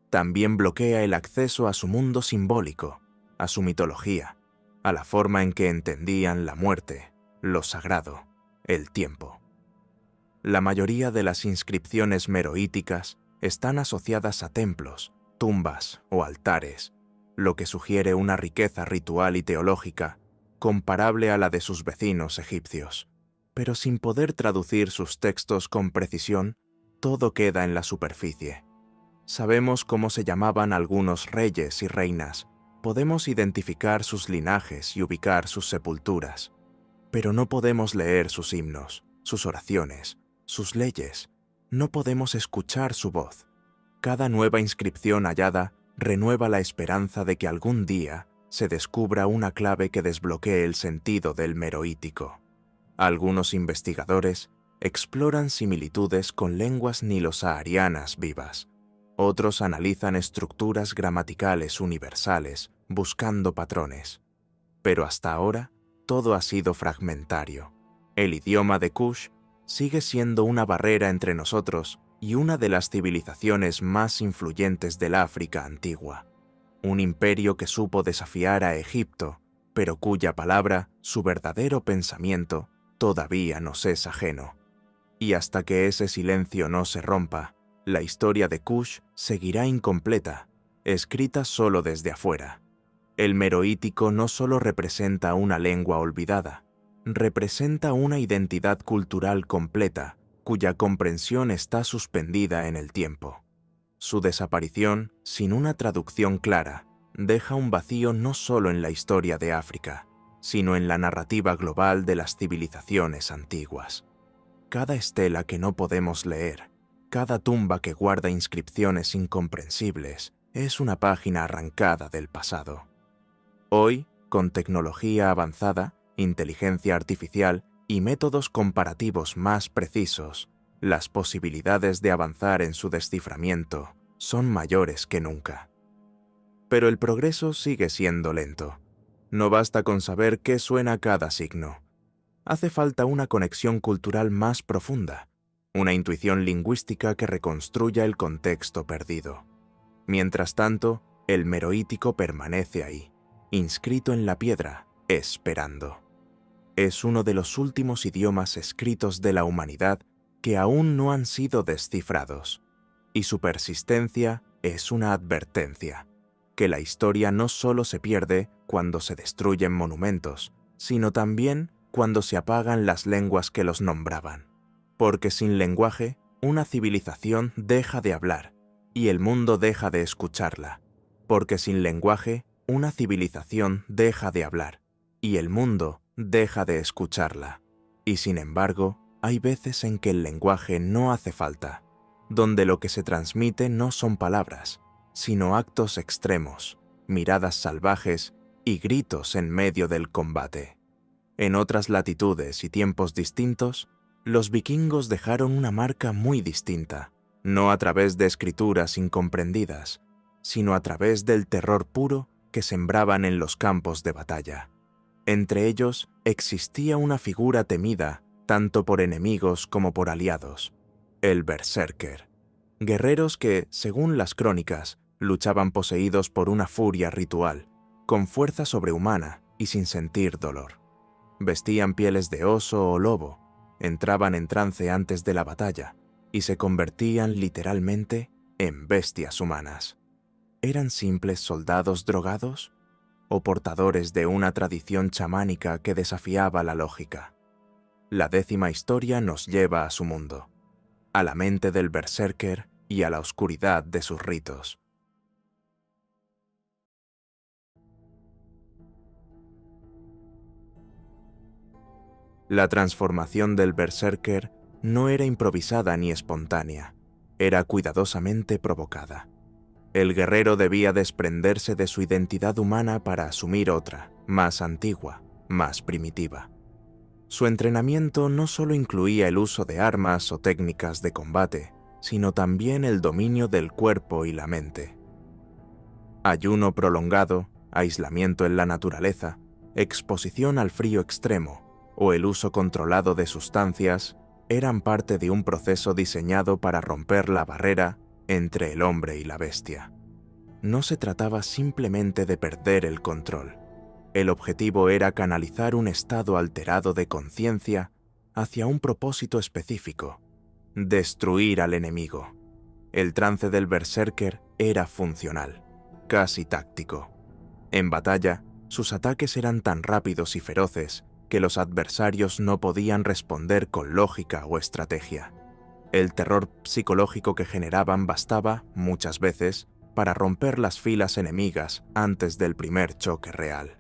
también bloquea el acceso a su mundo simbólico, a su mitología, a la forma en que entendían la muerte, lo sagrado, el tiempo. La mayoría de las inscripciones meroíticas están asociadas a templos, tumbas o altares, lo que sugiere una riqueza ritual y teológica comparable a la de sus vecinos egipcios. Pero sin poder traducir sus textos con precisión, todo queda en la superficie. Sabemos cómo se llamaban algunos reyes y reinas, podemos identificar sus linajes y ubicar sus sepulturas, pero no podemos leer sus himnos, sus oraciones, sus leyes, no podemos escuchar su voz. Cada nueva inscripción hallada renueva la esperanza de que algún día se descubra una clave que desbloquee el sentido del meroítico. Algunos investigadores exploran similitudes con lenguas nilo-saharianas vivas. Otros analizan estructuras gramaticales universales, buscando patrones. Pero hasta ahora, todo ha sido fragmentario. El idioma de Kush sigue siendo una barrera entre nosotros y una de las civilizaciones más influyentes del África antigua. Un imperio que supo desafiar a Egipto, pero cuya palabra, su verdadero pensamiento, todavía nos es ajeno. Y hasta que ese silencio no se rompa, la historia de Kush seguirá incompleta, escrita solo desde afuera. El meroítico no solo representa una lengua olvidada, representa una identidad cultural completa, cuya comprensión está suspendida en el tiempo. Su desaparición, sin una traducción clara, deja un vacío no solo en la historia de África, sino en la narrativa global de las civilizaciones antiguas. Cada estela que no podemos leer, cada tumba que guarda inscripciones incomprensibles, es una página arrancada del pasado. Hoy, con tecnología avanzada, inteligencia artificial y métodos comparativos más precisos, las posibilidades de avanzar en su desciframiento son mayores que nunca. Pero el progreso sigue siendo lento. No basta con saber qué suena cada signo. Hace falta una conexión cultural más profunda, una intuición lingüística que reconstruya el contexto perdido. Mientras tanto, el meroítico permanece ahí, inscrito en la piedra, esperando. Es uno de los últimos idiomas escritos de la humanidad que aún no han sido descifrados, y su persistencia es una advertencia, que la historia no solo se pierde cuando se destruyen monumentos, sino también cuando se apagan las lenguas que los nombraban. Porque sin lenguaje, una civilización deja de hablar, y el mundo deja de escucharla. Porque sin lenguaje, una civilización deja de hablar, y el mundo deja de escucharla. Y sin embargo, hay veces en que el lenguaje no hace falta, donde lo que se transmite no son palabras, sino actos extremos, miradas salvajes y gritos en medio del combate. En otras latitudes y tiempos distintos, los vikingos dejaron una marca muy distinta, no a través de escrituras incomprendidas, sino a través del terror puro que sembraban en los campos de batalla. Entre ellos existía una figura temida tanto por enemigos como por aliados, el berserker. Guerreros que, según las crónicas, luchaban poseídos por una furia ritual, con fuerza sobrehumana y sin sentir dolor. Vestían pieles de oso o lobo, entraban en trance antes de la batalla y se convertían literalmente en bestias humanas. ¿Eran simples soldados drogados o portadores de una tradición chamánica que desafiaba la lógica? La 10ª historia nos lleva a su mundo, a la mente del berserker y a la oscuridad de sus ritos. La transformación del berserker no era improvisada ni espontánea, era cuidadosamente provocada. El guerrero debía desprenderse de su identidad humana para asumir otra, más antigua, más primitiva. Su entrenamiento no solo incluía el uso de armas o técnicas de combate, sino también el dominio del cuerpo y la mente. Ayuno prolongado, aislamiento en la naturaleza, exposición al frío extremo o el uso controlado de sustancias eran parte de un proceso diseñado para romper la barrera entre el hombre y la bestia. No se trataba simplemente de perder el control. El objetivo era canalizar un estado alterado de conciencia hacia un propósito específico: destruir al enemigo. El trance del berserker era funcional, casi táctico. En batalla, sus ataques eran tan rápidos y feroces que los adversarios no podían responder con lógica o estrategia. El terror psicológico que generaban bastaba, muchas veces, para romper las filas enemigas antes del primer choque real.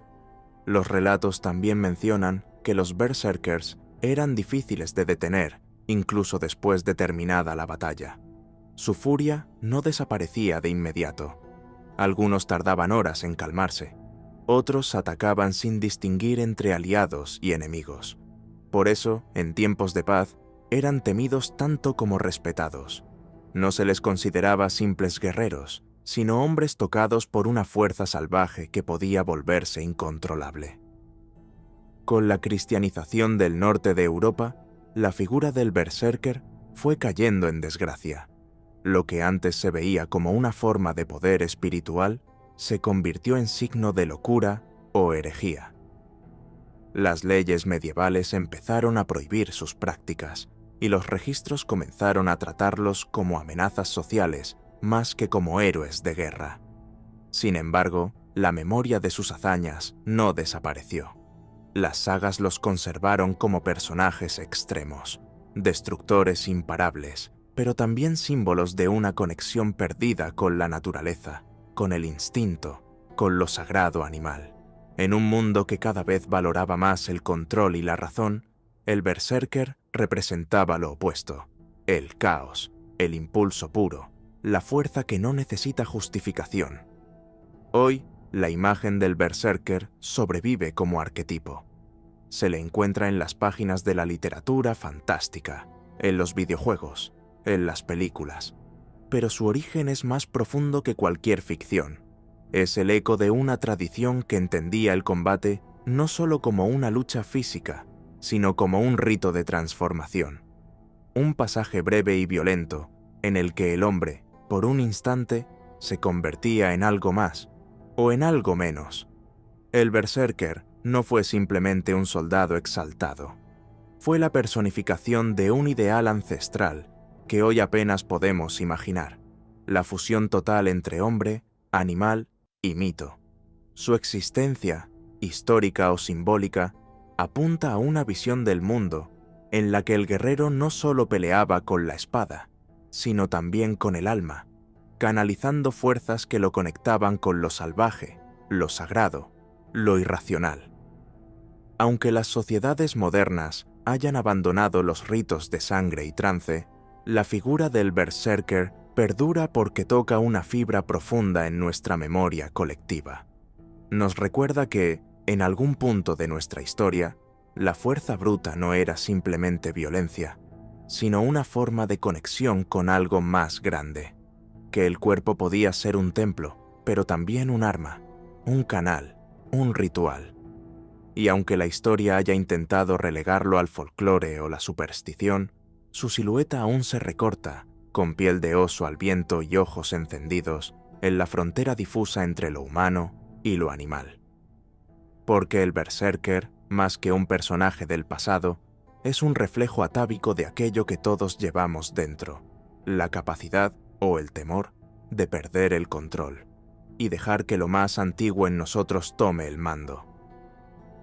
Los relatos también mencionan que los berserkers eran difíciles de detener, incluso después de terminada la batalla. Su furia no desaparecía de inmediato. Algunos tardaban horas en calmarse. Otros atacaban sin distinguir entre aliados y enemigos. Por eso, en tiempos de paz, eran temidos tanto como respetados. No se les consideraba simples guerreros, sino hombres tocados por una fuerza salvaje que podía volverse incontrolable. Con la cristianización del norte de Europa, la figura del berserker fue cayendo en desgracia. Lo que antes se veía como una forma de poder espiritual se convirtió en signo de locura o herejía. Las leyes medievales empezaron a prohibir sus prácticas y los registros comenzaron a tratarlos como amenazas sociales más que como héroes de guerra. Sin embargo, la memoria de sus hazañas no desapareció. Las sagas los conservaron como personajes extremos, destructores imparables, pero también símbolos de una conexión perdida con la naturaleza, con el instinto, con lo sagrado animal. En un mundo que cada vez valoraba más el control y la razón, el berserker representaba lo opuesto: el caos, el impulso puro, la fuerza que no necesita justificación. Hoy, La imagen del berserker sobrevive como arquetipo. Se le encuentra en las páginas de la literatura fantástica, en los videojuegos, en las películas. Pero su origen es más profundo que cualquier ficción. Es el eco de una tradición que entendía el combate no solo como una lucha física, sino como un rito de transformación. Un pasaje breve y violento en el que el hombre, por un instante, se convertía en algo más o en algo menos. El berserker no fue simplemente un soldado exaltado. Fue la personificación de un ideal ancestral que hoy apenas podemos imaginar, la fusión total entre hombre, animal y mito. Su existencia, histórica o simbólica, apunta a una visión del mundo en la que el guerrero no solo peleaba con la espada, sino también con el alma, canalizando fuerzas que lo conectaban con lo salvaje, lo sagrado, lo irracional. Aunque las sociedades modernas hayan abandonado los ritos de sangre y trance, la figura del berserker perdura porque toca una fibra profunda en nuestra memoria colectiva. Nos recuerda que, en algún punto de nuestra historia, la fuerza bruta no era simplemente violencia, sino una forma de conexión con algo más grande. Que el cuerpo podía ser un templo, pero también un arma, un canal, un ritual. Y aunque la historia haya intentado relegarlo al folclore o la superstición, su silueta aún se recorta, con piel de oso al viento y ojos encendidos, en la frontera difusa entre lo humano y lo animal. Porque el berserker, más que un personaje del pasado, es un reflejo atávico de aquello que todos llevamos dentro, la capacidad o el temor de perder el control y dejar que lo más antiguo en nosotros tome el mando.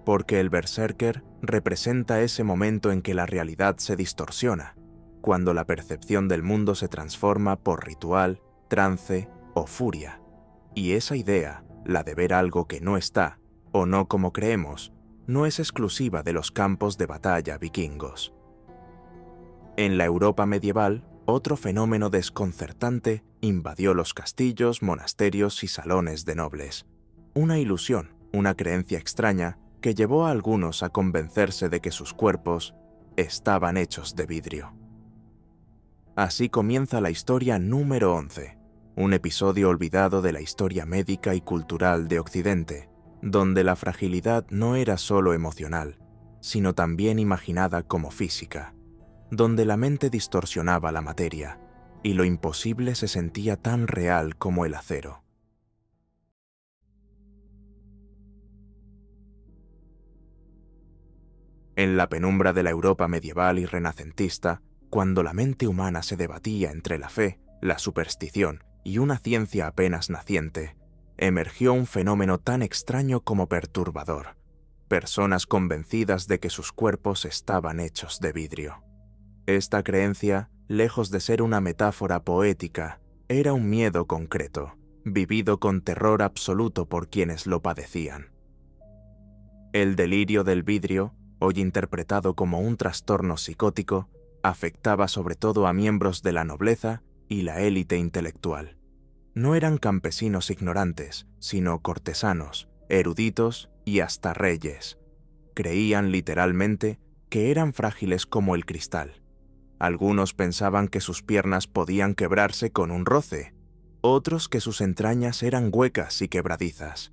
Porque el berserker representa ese momento en que la realidad se distorsiona, cuando la percepción del mundo se transforma por ritual, trance o furia. Y esa idea, la de ver algo que no está, o no como creemos, no es exclusiva de los campos de batalla vikingos. En la Europa medieval, otro fenómeno desconcertante invadió los castillos, monasterios y salones de nobles. Una ilusión, una creencia extraña, que llevó a algunos a convencerse de que sus cuerpos estaban hechos de vidrio. Así comienza la historia número 11, un episodio olvidado de la historia médica y cultural de Occidente, donde la fragilidad no era solo emocional, sino también imaginada como física, donde la mente distorsionaba la materia, y lo imposible se sentía tan real como el acero. En la penumbra de la Europa medieval y renacentista, cuando la mente humana se debatía entre la fe, la superstición y una ciencia apenas naciente, emergió un fenómeno tan extraño como perturbador: personas convencidas de que sus cuerpos estaban hechos de vidrio. Esta creencia, lejos de ser una metáfora poética, era un miedo concreto, vivido con terror absoluto por quienes lo padecían. El delirio del vidrio, hoy interpretado como un trastorno psicótico, afectaba sobre todo a miembros de la nobleza y la élite intelectual. No eran campesinos ignorantes, sino cortesanos, eruditos y hasta reyes. Creían literalmente que eran frágiles como el cristal. Algunos pensaban que sus piernas podían quebrarse con un roce, otros que sus entrañas eran huecas y quebradizas.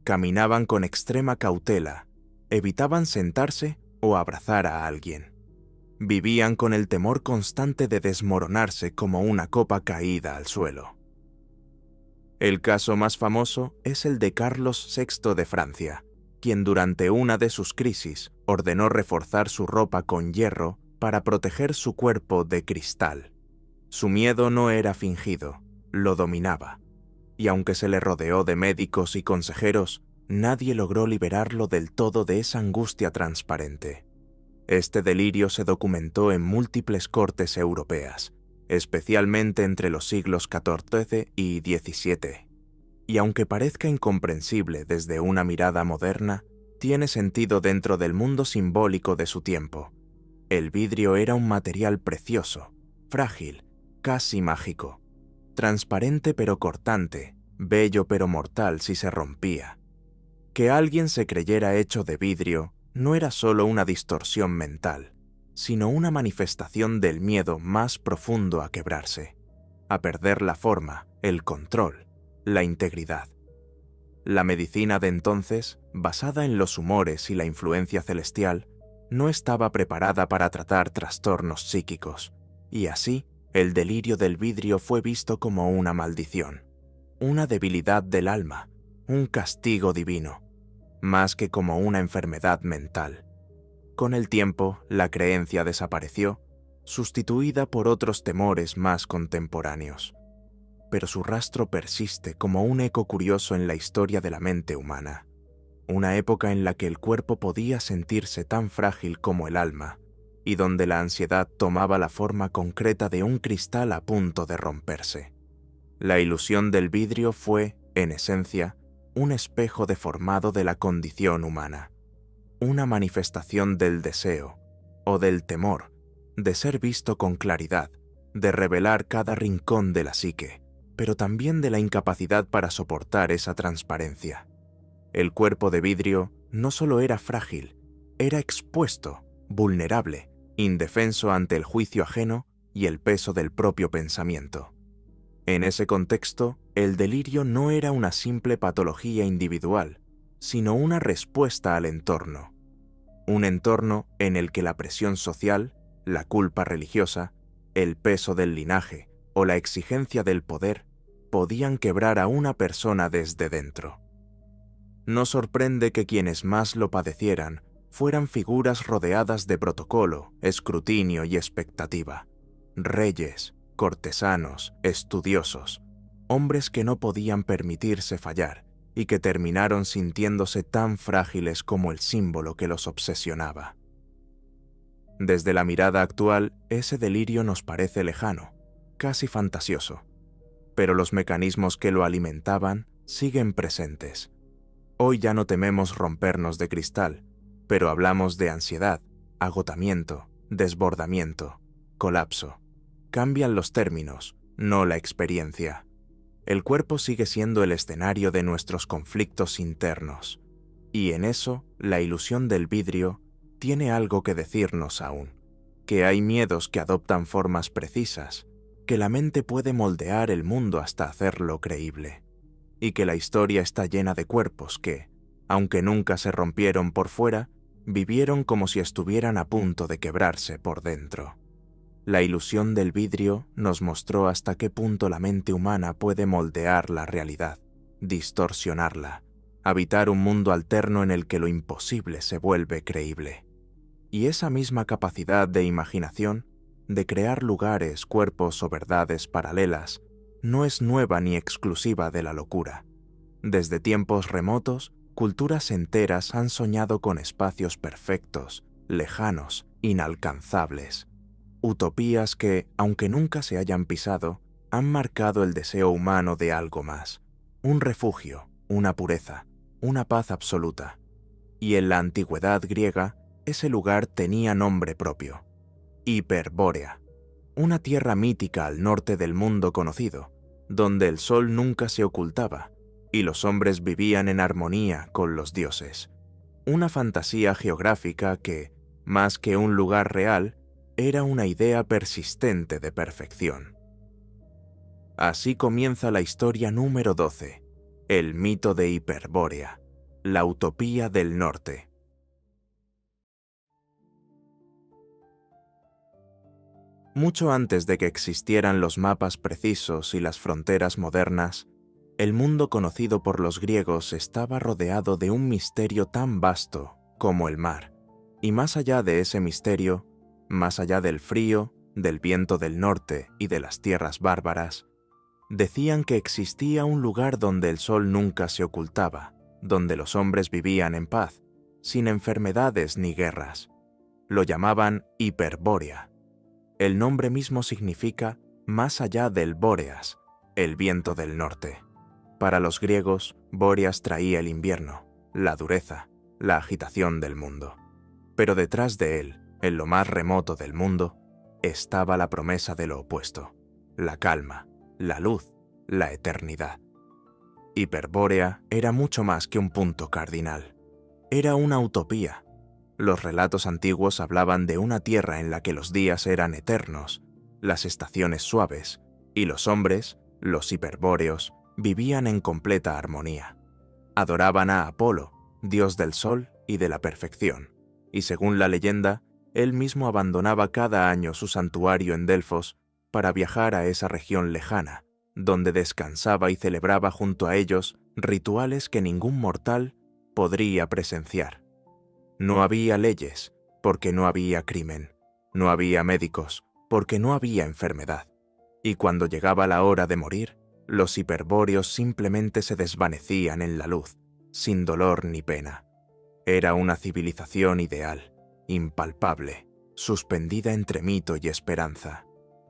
Caminaban con extrema cautela, evitaban sentarse o abrazar a alguien. Vivían con el temor constante de desmoronarse como una copa caída al suelo. El caso más famoso es el de Carlos VI de Francia, quien durante una de sus crisis ordenó reforzar su ropa con hierro para proteger su cuerpo de cristal. Su miedo no era fingido, lo dominaba, y aunque se le rodeó de médicos y consejeros, nadie logró liberarlo del todo de esa angustia transparente. Este delirio se documentó en múltiples cortes europeas, especialmente entre los siglos XIV y XVII. Y aunque parezca incomprensible desde una mirada moderna, tiene sentido dentro del mundo simbólico de su tiempo. El vidrio era un material precioso, frágil, casi mágico, transparente pero cortante, bello pero mortal si se rompía. Que alguien se creyera hecho de vidrio no era solo una distorsión mental, sino una manifestación del miedo más profundo a quebrarse, a perder la forma, el control, la integridad. La medicina de entonces, basada en los humores y la influencia celestial, no estaba preparada para tratar trastornos psíquicos, y así el delirio del vidrio fue visto como una maldición, una debilidad del alma, un castigo divino, más que como una enfermedad mental. Con el tiempo, la creencia desapareció, sustituida por otros temores más contemporáneos. Pero su rastro persiste como un eco curioso en la historia de la mente humana, una época en la que el cuerpo podía sentirse tan frágil como el alma, y donde la ansiedad tomaba la forma concreta de un cristal a punto de romperse. La ilusión del vidrio fue, en esencia, un espejo deformado de la condición humana, una manifestación del deseo, o del temor, de ser visto con claridad, de revelar cada rincón de la psique, pero también de la incapacidad para soportar esa transparencia. El cuerpo de vidrio no solo era frágil, era expuesto, vulnerable, indefenso ante el juicio ajeno y el peso del propio pensamiento. En ese contexto, el delirio no era una simple patología individual, sino una respuesta al entorno. Un entorno en el que la presión social, la culpa religiosa, el peso del linaje o la exigencia del poder podían quebrar a una persona desde dentro. No sorprende que quienes más lo padecieran fueran figuras rodeadas de protocolo, escrutinio y expectativa. Reyes, cortesanos, estudiosos, hombres que no podían permitirse fallar y que terminaron sintiéndose tan frágiles como el símbolo que los obsesionaba. Desde la mirada actual, ese delirio nos parece lejano, casi fantasioso, pero los mecanismos que lo alimentaban siguen presentes. Hoy ya no tememos rompernos de cristal, pero hablamos de ansiedad, agotamiento, desbordamiento, colapso. Cambian los términos, no la experiencia. El cuerpo sigue siendo el escenario de nuestros conflictos internos, y en eso la ilusión del vidrio tiene algo que decirnos aún, que hay miedos que adoptan formas precisas, que la mente puede moldear el mundo hasta hacerlo creíble, y que la historia está llena de cuerpos que, aunque nunca se rompieron por fuera, vivieron como si estuvieran a punto de quebrarse por dentro. La ilusión del vidrio nos mostró hasta qué punto la mente humana puede moldear la realidad, distorsionarla, habitar un mundo alterno en el que lo imposible se vuelve creíble. Y esa misma capacidad de imaginación, de crear lugares, cuerpos o verdades paralelas, no es nueva ni exclusiva de la locura. Desde tiempos remotos, culturas enteras han soñado con espacios perfectos, lejanos, inalcanzables. Utopías que, aunque nunca se hayan pisado, han marcado el deseo humano de algo más. Un refugio, una pureza, una paz absoluta. Y en la antigüedad griega, ese lugar tenía nombre propio: Hiperbórea, una tierra mítica al norte del mundo conocido, donde el sol nunca se ocultaba y los hombres vivían en armonía con los dioses. Una fantasía geográfica que, más que un lugar real, era una idea persistente de perfección. Así comienza la historia número 12, el mito de Hiperbórea, la utopía del norte. Mucho antes de que existieran los mapas precisos y las fronteras modernas, el mundo conocido por los griegos estaba rodeado de un misterio tan vasto como el mar, y más allá de ese misterio, más allá del frío, del viento del norte y de las tierras bárbaras, decían que existía un lugar donde el sol nunca se ocultaba, donde los hombres vivían en paz, sin enfermedades ni guerras. Lo llamaban Hiperbórea. El nombre mismo significa más allá del Bóreas, el viento del norte. Para los griegos, Bóreas traía el invierno, la dureza, la agitación del mundo. Pero detrás de él, en lo más remoto del mundo, estaba la promesa de lo opuesto: la calma, la luz, la eternidad. Hiperbórea era mucho más que un punto cardinal. Era una utopía. Los relatos antiguos hablaban de una tierra en la que los días eran eternos, las estaciones suaves, y los hombres, los hiperbóreos, vivían en completa armonía. Adoraban a Apolo, dios del sol y de la perfección, y según la leyenda, él mismo abandonaba cada año su santuario en Delfos para viajar a esa región lejana, donde descansaba y celebraba junto a ellos rituales que ningún mortal podría presenciar. No había leyes, porque no había crimen. No había médicos, porque no había enfermedad. Y cuando llegaba la hora de morir, los hiperbóreos simplemente se desvanecían en la luz, sin dolor ni pena. Era una civilización ideal, impalpable, suspendida entre mito y esperanza.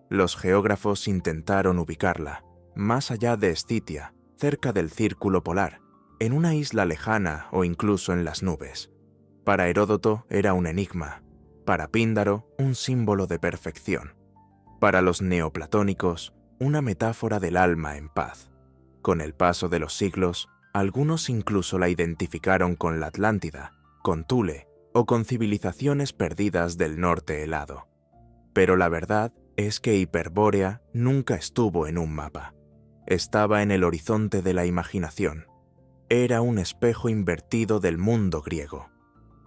Los geógrafos intentaron ubicarla, más allá de Escitia, cerca del círculo polar, en una isla lejana o incluso en las nubes. Para Heródoto era un enigma, para Píndaro un símbolo de perfección, para los neoplatónicos una metáfora del alma en paz. Con el paso de los siglos, algunos incluso la identificaron con la Atlántida, con Thule o con civilizaciones perdidas del norte helado. Pero la verdad es que Hiperbórea nunca estuvo en un mapa. Estaba en el horizonte de la imaginación. Era un espejo invertido del mundo griego.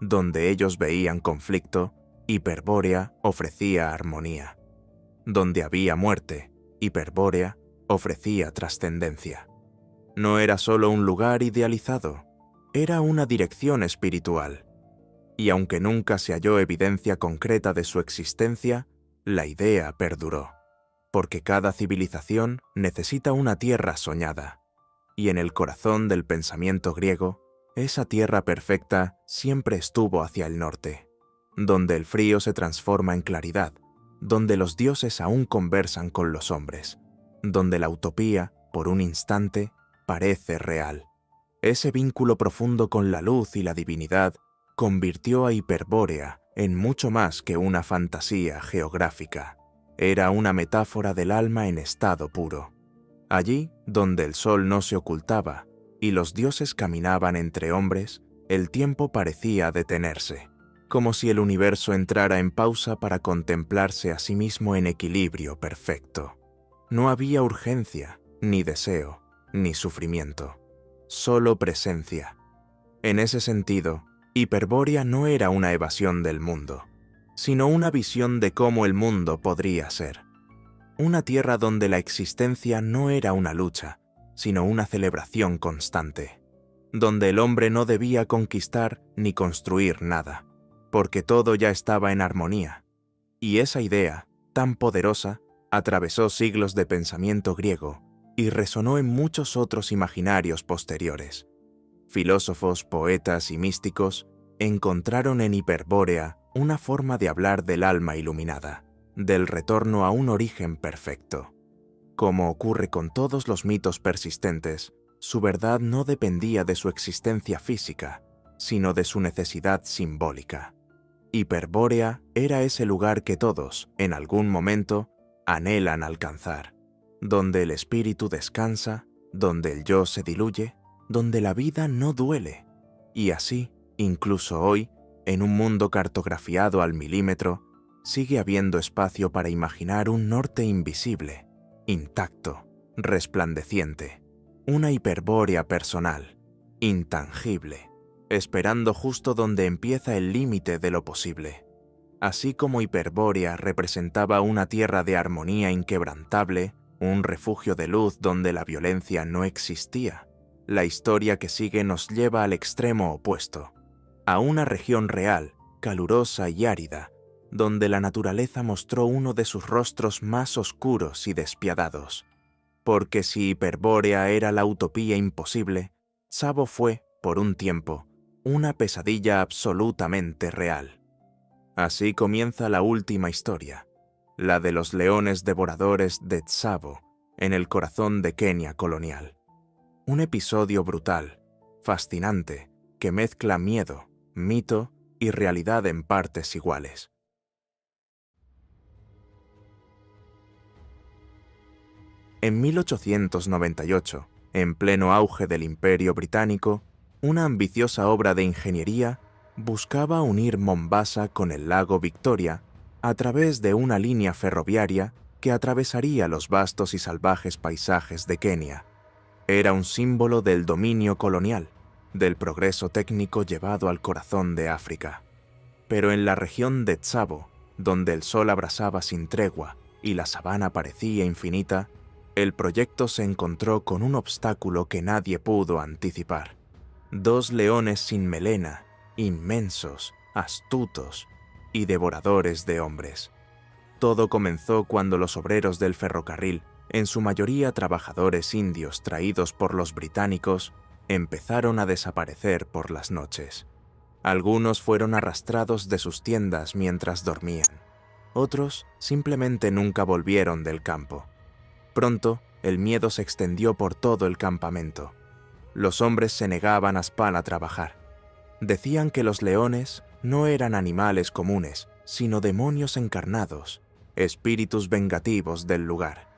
Donde ellos veían conflicto, Hiperbórea ofrecía armonía. Donde había muerte, Hiperbórea ofrecía trascendencia. No era solo un lugar idealizado, era una dirección espiritual. Y aunque nunca se halló evidencia concreta de su existencia, la idea perduró. Porque cada civilización necesita una tierra soñada. Y en el corazón del pensamiento griego, esa tierra perfecta siempre estuvo hacia el norte, donde el frío se transforma en claridad, donde los dioses aún conversan con los hombres, donde la utopía, por un instante, parece real. Ese vínculo profundo con la luz y la divinidad convirtió a Hiperbórea en mucho más que una fantasía geográfica. Era una metáfora del alma en estado puro. Allí, donde el sol no se ocultaba y los dioses caminaban entre hombres, el tiempo parecía detenerse, como si el universo entrara en pausa para contemplarse a sí mismo en equilibrio perfecto. No había urgencia, ni deseo, ni sufrimiento, solo presencia. En ese sentido, Hiperbórea no era una evasión del mundo, sino una visión de cómo el mundo podría ser. Una tierra donde la existencia no era una lucha, sino una celebración constante, donde el hombre no debía conquistar ni construir nada, porque todo ya estaba en armonía. Y esa idea, tan poderosa, atravesó siglos de pensamiento griego y resonó en muchos otros imaginarios posteriores. Filósofos, poetas y místicos encontraron en Hiperbórea una forma de hablar del alma iluminada, del retorno a un origen perfecto. Como ocurre con todos los mitos persistentes, su verdad no dependía de su existencia física, sino de su necesidad simbólica. Hiperbórea era ese lugar que todos, en algún momento, anhelan alcanzar, donde el espíritu descansa, donde el yo se diluye, donde la vida no duele. Y así, incluso hoy, en un mundo cartografiado al milímetro, sigue habiendo espacio para imaginar un norte invisible, intacto, resplandeciente, una Hiperbórea personal, intangible, esperando justo donde empieza el límite de lo posible. Así como Hiperbórea representaba una tierra de armonía inquebrantable, un refugio de luz donde la violencia no existía, la historia que sigue nos lleva al extremo opuesto, a una región real, calurosa y árida, donde la naturaleza mostró uno de sus rostros más oscuros y despiadados. Porque si Hiperbórea era la utopía imposible, Tsavo fue, por un tiempo, una pesadilla absolutamente real. Así comienza la última historia, la de los leones devoradores de Tsavo, en el corazón de Kenia colonial. Un episodio brutal, fascinante, que mezcla miedo, mito y realidad en partes iguales. En 1898, En pleno auge del Imperio Británico, una ambiciosa obra de ingeniería buscaba unir Mombasa con el lago Victoria a través de una línea ferroviaria que atravesaría los vastos y salvajes paisajes de Kenia. Era un símbolo del dominio colonial, del progreso técnico llevado al corazón de África. Pero en la región de Tsavo, donde el sol abrasaba sin tregua y la sabana parecía infinita, el proyecto se encontró con un obstáculo que nadie pudo anticipar. 2 leones sin melena, inmensos, astutos y devoradores de hombres. Todo comenzó cuando los obreros del ferrocarril, en su mayoría trabajadores indios traídos por los británicos, empezaron a desaparecer por las noches. Algunos fueron arrastrados de sus tiendas mientras dormían. Otros simplemente nunca volvieron del campo. Pronto, el miedo se extendió por todo el campamento. Los hombres se negaban a a trabajar. Decían que los leones no eran animales comunes, sino demonios encarnados, espíritus vengativos del lugar.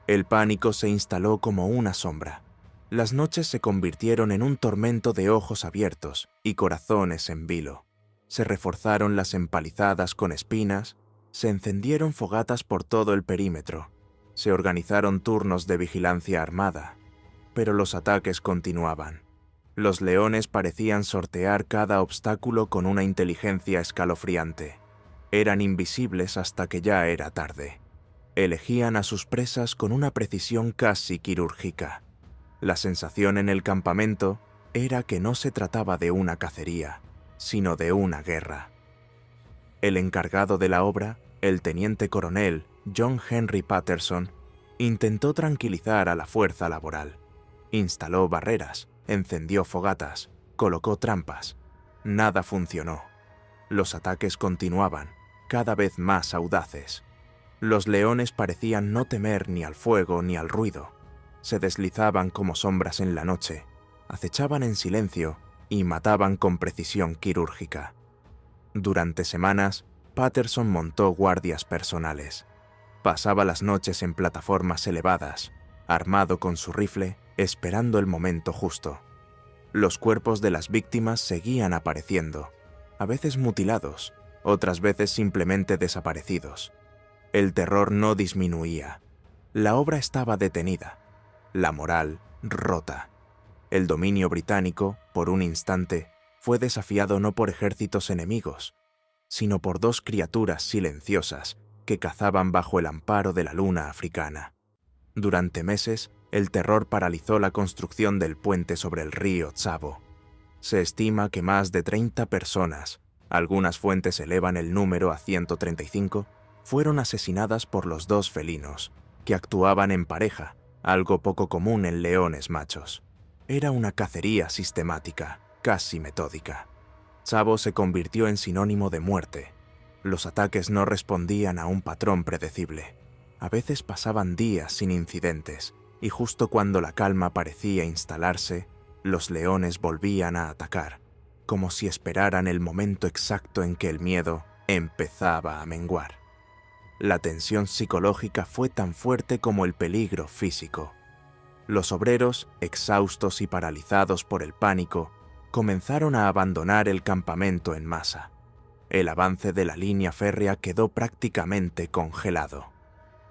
El pánico se instaló como una sombra. Las noches se convirtieron en un tormento de ojos abiertos y corazones en vilo. Se reforzaron las empalizadas con espinas, se encendieron fogatas por todo el perímetro, se organizaron turnos de vigilancia armada, pero los ataques continuaban. Los leones parecían sortear cada obstáculo con una inteligencia escalofriante. Eran invisibles hasta que ya era tarde. Elegían a sus presas con una precisión casi quirúrgica. La sensación en el campamento era que no se trataba de una cacería, sino de una guerra. El encargado de la obra, el teniente coronel John Henry Patterson, intentó tranquilizar a la fuerza laboral. Instaló barreras, encendió fogatas, colocó trampas. Nada funcionó. Los ataques continuaban, cada vez más audaces. Los leones parecían no temer ni al fuego ni al ruido. Se deslizaban como sombras en la noche, acechaban en silencio y mataban con precisión quirúrgica. Durante semanas, Patterson montó guardias personales. Pasaba las noches en plataformas elevadas, armado con su rifle, esperando el momento justo. Los cuerpos de las víctimas seguían apareciendo, a veces mutilados, otras veces simplemente desaparecidos. El terror no disminuía. La obra estaba detenida, la moral rota. El dominio británico, por un instante, fue desafiado no por ejércitos enemigos, sino por 2 criaturas silenciosas que cazaban bajo el amparo de la luna africana. Durante meses, el terror paralizó la construcción del puente sobre el río Tsavo. Se estima que más de 30 personas, algunas fuentes elevan el número a 135, fueron asesinadas por los 2 felinos, que actuaban en pareja, algo poco común en leones machos. Era una cacería sistemática, casi metódica. Tsavo se convirtió en sinónimo de muerte. Los ataques no respondían a un patrón predecible. A veces pasaban días sin incidentes, y justo cuando la calma parecía instalarse, los leones volvían a atacar, como si esperaran el momento exacto en que el miedo empezaba a menguar. La tensión psicológica fue tan fuerte como el peligro físico. Los obreros, exhaustos y paralizados por el pánico, comenzaron a abandonar el campamento en masa. El avance de la línea férrea quedó prácticamente congelado.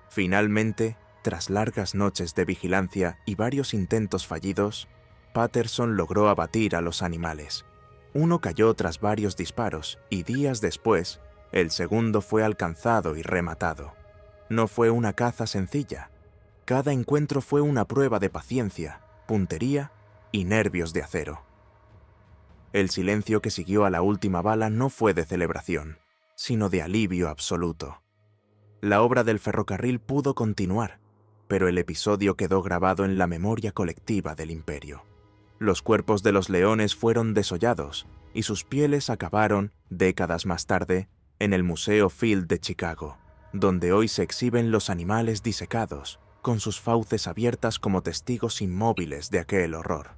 Finalmente, tras largas noches de vigilancia y varios intentos fallidos, Patterson logró abatir a los animales. Uno cayó tras varios disparos y días después, el segundo fue alcanzado y rematado. No fue una caza sencilla. Cada encuentro fue una prueba de paciencia, puntería y nervios de acero. El silencio que siguió a la última bala no fue de celebración, sino de alivio absoluto. La obra del ferrocarril pudo continuar, pero el episodio quedó grabado en la memoria colectiva del imperio. Los cuerpos de los leones fueron desollados y sus pieles acabaron, décadas más tarde, en el Museo Field de Chicago, donde hoy se exhiben los animales disecados, con sus fauces abiertas como testigos inmóviles de aquel horror.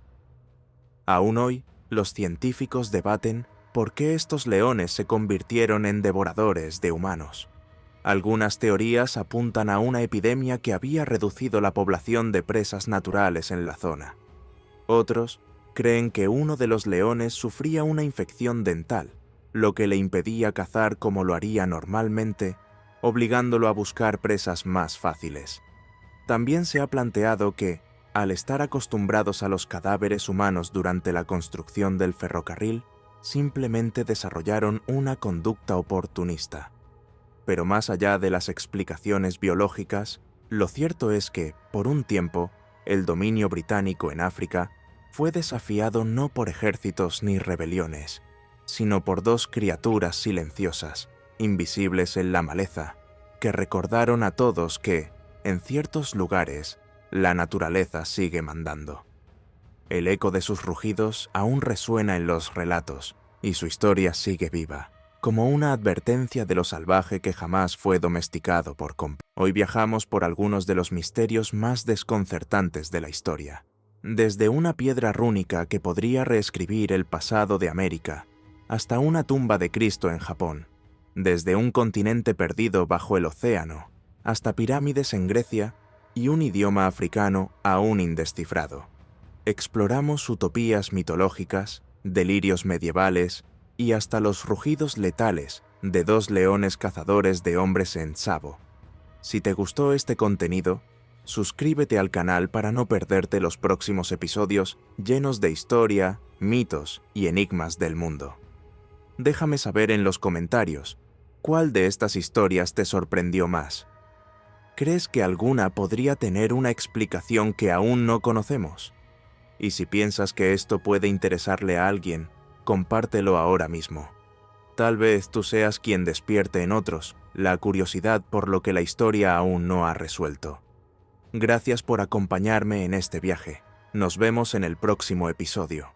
Aún hoy, los científicos debaten por qué estos leones se convirtieron en devoradores de humanos. Algunas teorías apuntan a una epidemia que había reducido la población de presas naturales en la zona. Otros creen que uno de los leones sufría una infección dental, lo que le impedía cazar como lo haría normalmente, obligándolo a buscar presas más fáciles. También se ha planteado que, al estar acostumbrados a los cadáveres humanos durante la construcción del ferrocarril, simplemente desarrollaron una conducta oportunista. Pero más allá de las explicaciones biológicas, lo cierto es que, por un tiempo, el dominio británico en África fue desafiado no por ejércitos ni rebeliones, sino por dos criaturas silenciosas, invisibles en la maleza, que recordaron a todos que, en ciertos lugares, la naturaleza sigue mandando. El eco de sus rugidos aún resuena en los relatos, y su historia sigue viva, como una advertencia de lo salvaje que jamás fue domesticado por completo. Hoy viajamos por algunos de los misterios más desconcertantes de la historia. Desde una piedra rúnica que podría reescribir el pasado de América, hasta una tumba de Cristo en Japón. Desde un continente perdido bajo el océano, hasta pirámides en Grecia y un idioma africano aún indescifrado. Exploramos utopías mitológicas, delirios medievales y hasta los rugidos letales de dos leones cazadores de hombres en Tsavo. Si te gustó este contenido, suscríbete al canal para no perderte los próximos episodios llenos de historia, mitos y enigmas del mundo. Déjame saber en los comentarios cuál de estas historias te sorprendió más. ¿Crees que alguna podría tener una explicación que aún no conocemos? Y si piensas que esto puede interesarle a alguien, compártelo ahora mismo. Tal vez tú seas quien despierte en otros la curiosidad por lo que la historia aún no ha resuelto. Gracias por acompañarme en este viaje. Nos vemos en el próximo episodio.